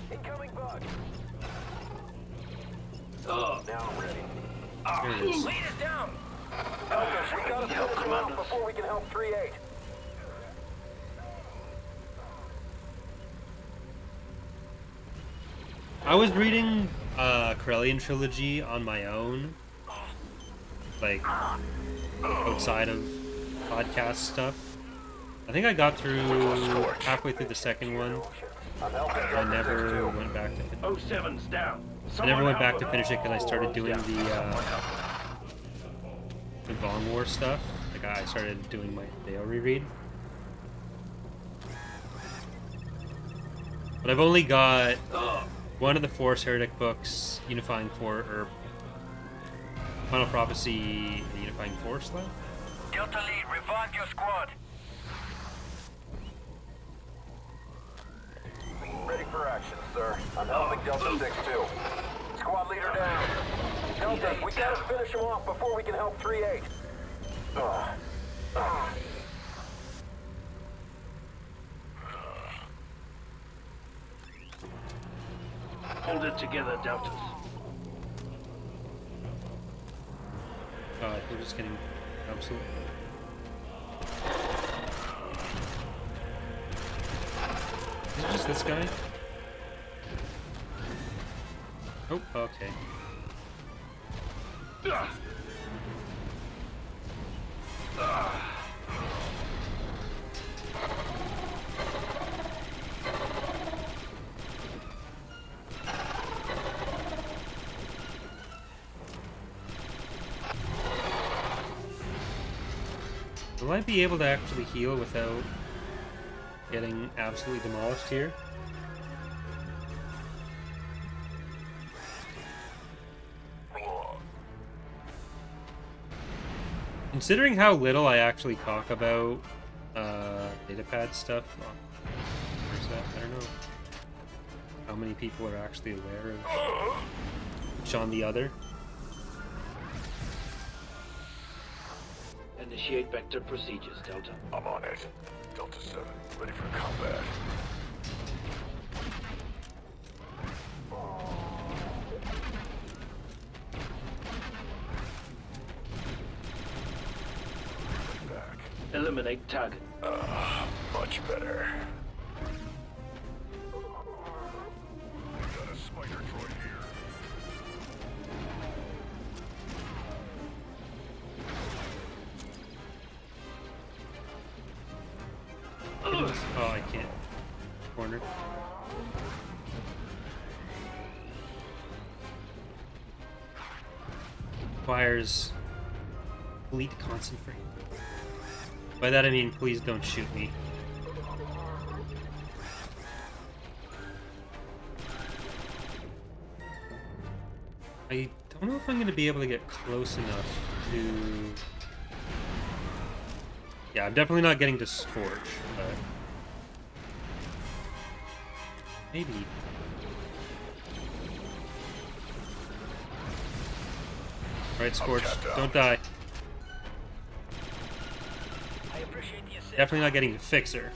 Incoming bug. Oh, Now ready. There it is. Lead it down. Elvis, we gotta Help, finish him off Commando. before we can help 3-8. I was reading Corellian trilogy on my own, like outside of podcast stuff. I think I got through halfway through the second one, I'm helping I Delta never 6-2. went back to finish. 07's down. I never went back to finish it because I started doing the Vong War stuff. Like I started doing my Dale reread. But I've only got one of the Force Heretic books, Unifying Force, or Final Prophecy, the Unifying Force left. Delta Lead, revive your squad. Ready for action, sir. I'm helping Delta 6-2. Squad leader down. Delta, we gotta finish him off before we can help 3-8. Hold it together, Deltas. We're just getting absolutely. Is it just this guy? Oh, okay. Will I be able to actually heal without getting absolutely demolished here? Considering how little I actually talk about datapad stuff on I don't know how many people are actually aware of Sean the Other. Initiate vector procedures, Delta. I'm on it. Delta 7, ready for combat. Back. Eliminate target. Much better. Got a spider droid here. Oh, I can't. Corner. Requires complete concentration. By that I mean, please don't shoot me. I don't know if I'm going to be able to get close enough to... Yeah, I'm definitely not getting to Scorch, but... Maybe. Alright, Scorch, don't die. I appreciate the assist. Definitely not getting to Fixer.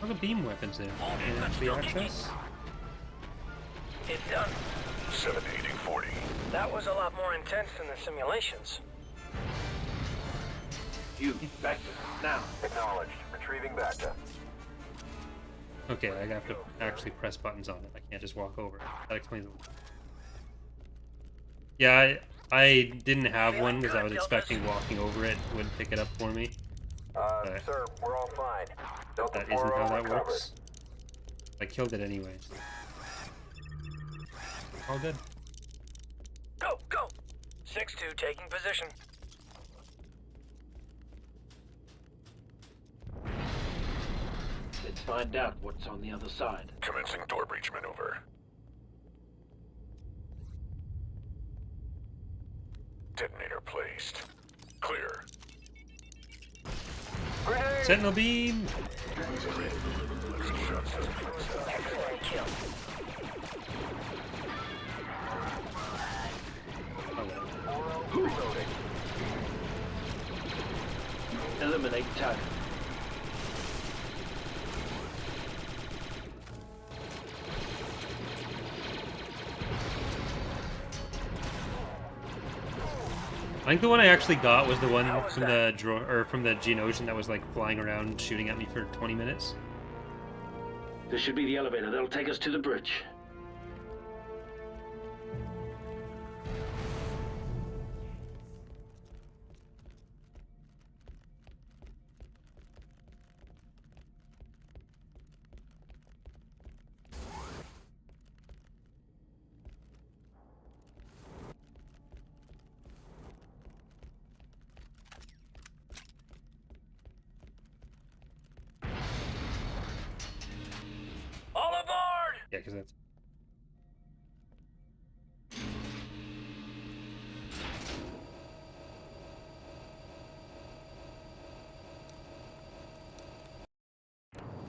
How are the beam weapons there? Can I actually access? It's done. 780-40. That was a lot more intense than the simulations. You, vector, now. Acknowledged. Retrieving Bacta. Okay, I have to actually press buttons on it. I can't just walk over it. That explains it. Yeah, I didn't have one because I was expecting walking over it would pick it up for me. Sir, we're all fine. Delta That 4 isn't how all that recovered. works. I killed it anyways. All good. Go, go! 6-2 taking position. Let's find out what's on the other side. Commencing door breach maneuver. Detonator placed. Clear. Grenade! Sentinel beam! Excellent kill. Reloading. Eliminate target. I think the one I actually got was the one from from the Geonosis that was like flying around shooting at me for 20 minutes. This should be the elevator. That'll take us to the bridge. All aboard! Yeah, because that's...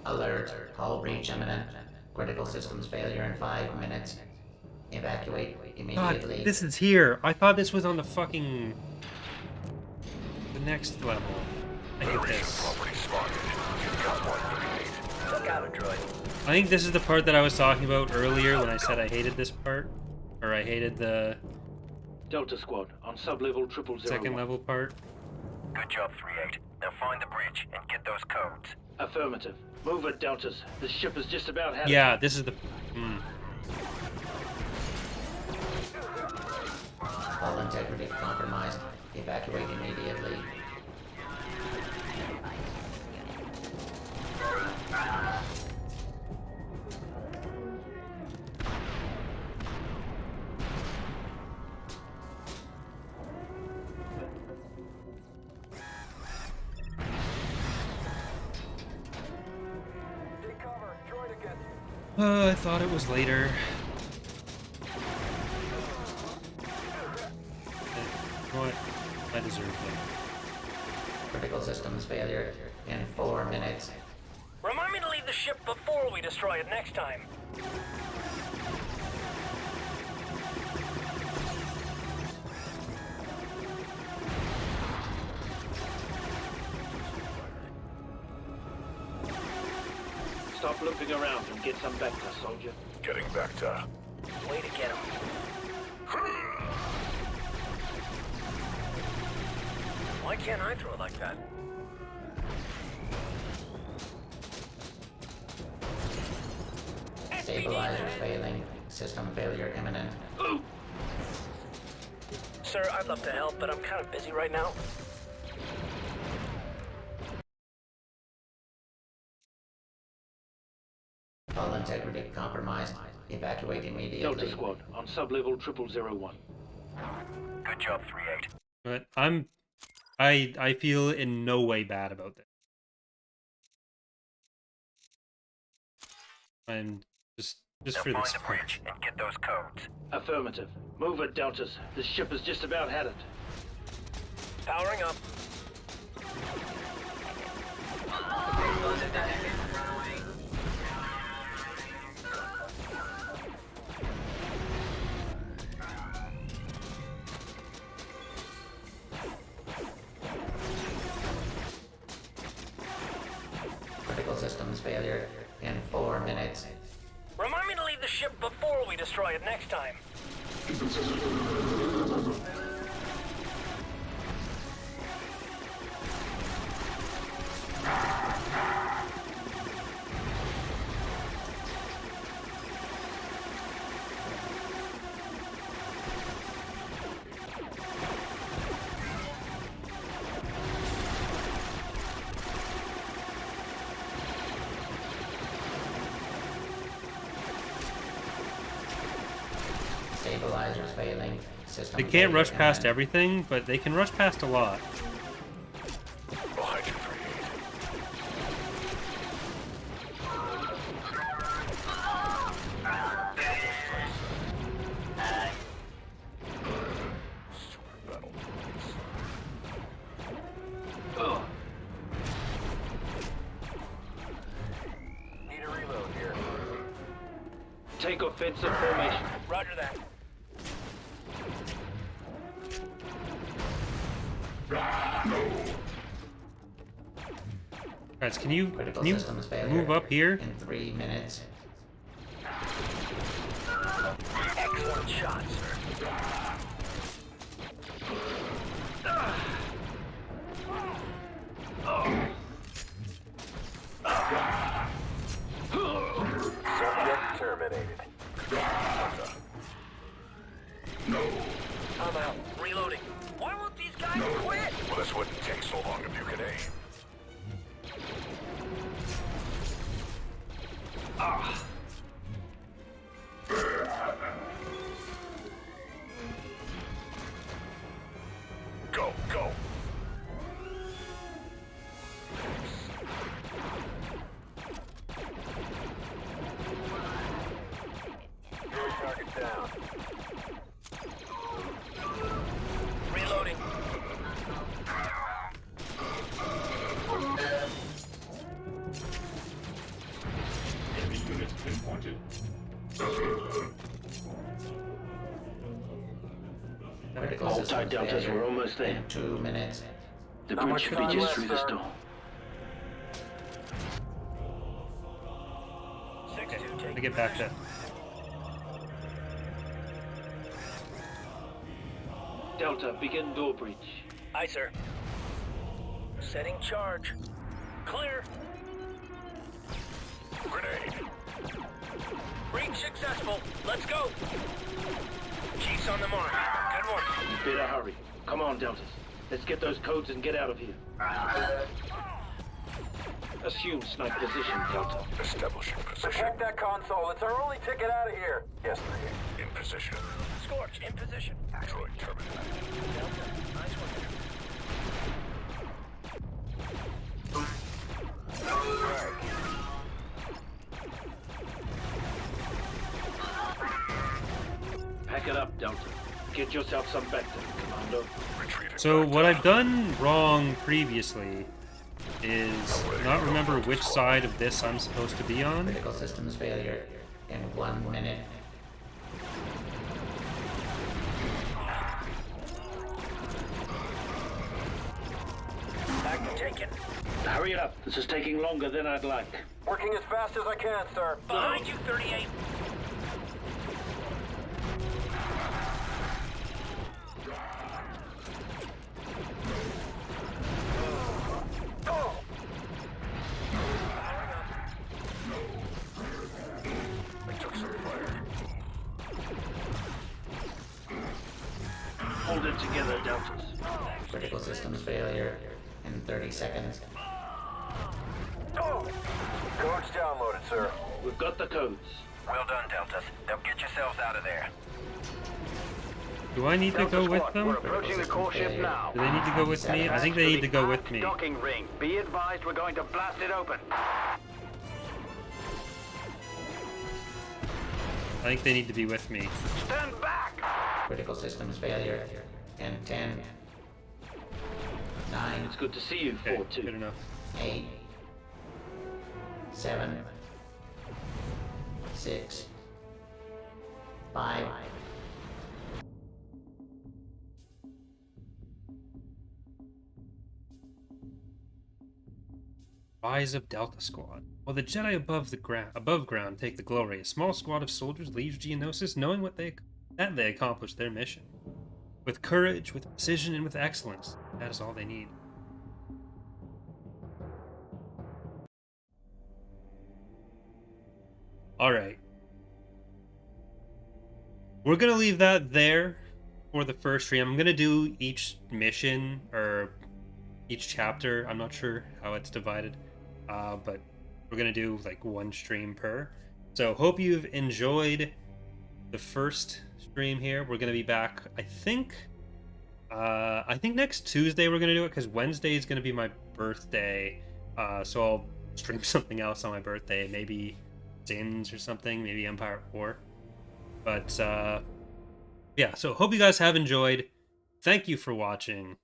Alert. Hull breach imminent. Critical systems failure in 5 minutes. Evacuate immediately. God, this is here. I thought this was on the fucking... the next level. I hate this. Property spotted. You've got 138. Look out, droid. I think this is the part that I was talking about earlier when I said I hated this part. Or I hated the Delta Squad on sub-level 0001. second level part. Good job, 3-8. Now find the bridge and get those codes. Affirmative. Move it, Deltas. This ship is just about had it. Yeah, this is the... Hull integrity compromised. Evacuate immediately. I thought it was later. What? I deserve it. Critical systems failure in 4 minutes. Remind me to leave the ship before we destroy it next time. Stop looping around and get some Vector, soldier. Getting back to... Way to get him. Why can't I throw like that? Stabilizers failing. System failure imminent. Sir, I'd love to help, but I'm kind of busy right now. Hull integrity compromised. Evacuate Delta immediately. Squad on sub-level 0001. Good job, 3-8. But I feel in no way bad about this. I'm just Now for find this the part. bridge and get those codes. Affirmative. Move it, Deltas. This ship has just about had it. Powering up. Critical systems failure in 4 minutes. Remind me to leave the ship before we destroy it next time. Stabilizers failing. System They can't failure rush past imminent. everything, but they can rush past a lot. Behind you, 3-8. Super battle. Need a reload here. Take offensive formation. Roger that. Guys, can you Critical can you systems failure move up here? in 3 minutes. Excellent shot, sir. Go, go. Target down. Reloading. Enemy units pinpointed. Critical Hold systems tight, Deltas. failure We're almost there. in 2 minutes. The Not bridge much should be time just left, through this sir. door. I get back to. Delta, begin door breach. Aye, sir. Setting charge. Clear. Grenade. Breach successful. Let's go. Chief's on the mark. Good one. Better hurry. Come on, Deltas. Let's get those codes and get out of here. Assume snipe position, Delta. Establishing position. Protect that console. It's our only ticket out of here. Yes, sir. In position. Scorch, in position. Droid terminated. Delta, nice one. Pack it up, Delta. Get yourself some Vector, Commando. Retreating. So what I've done wrong previously is not remember which side of this I'm supposed to be on. Critical systems failure in 1 minute. Back to taken. Hurry it up. This is taking longer than I'd like. Working as fast as I can, sir. Behind you, 38. I took some fire. Hold it together, Deltas. Critical systems failure in 30 seconds. Codes downloaded, sir. We've got the codes. Well done, Deltas. Now get yourselves out of there. Do I need to go with We're them? approaching the core ship now. Do they need to go with me? I think they need to go with me. Docking ring. Be advised, we're going to blast it open. I think they need to be with me. Stand back! Critical systems failure in 10, 9, It's good to see you, Okay, 4-2. good enough. 8, 7, 6, 5. Rise of Delta Squad. While the Jedi above ground take the glory, a small squad of soldiers leaves Geonosis knowing that they accomplished their mission. With courage, with precision, and with excellence. That is all they need. Alright. We're gonna leave that there for the first stream. I'm gonna do each mission, or each chapter. I'm not sure how it's divided. But we're gonna do like one stream per. So hope you've enjoyed the first stream here. We're gonna be back, I think next Tuesday we're gonna do it, because Wednesday is gonna be my birthday. So I'll stream something else on my birthday, maybe Sins or something, maybe Empire at War. But yeah, so hope you guys have enjoyed. Thank you for watching,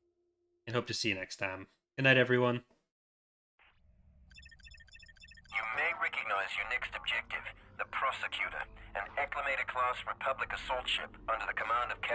and hope to see you next time. Good night, everyone. You may recognize your next objective, the Prosecutor, an acclimated class Republic assault ship under the command of Captain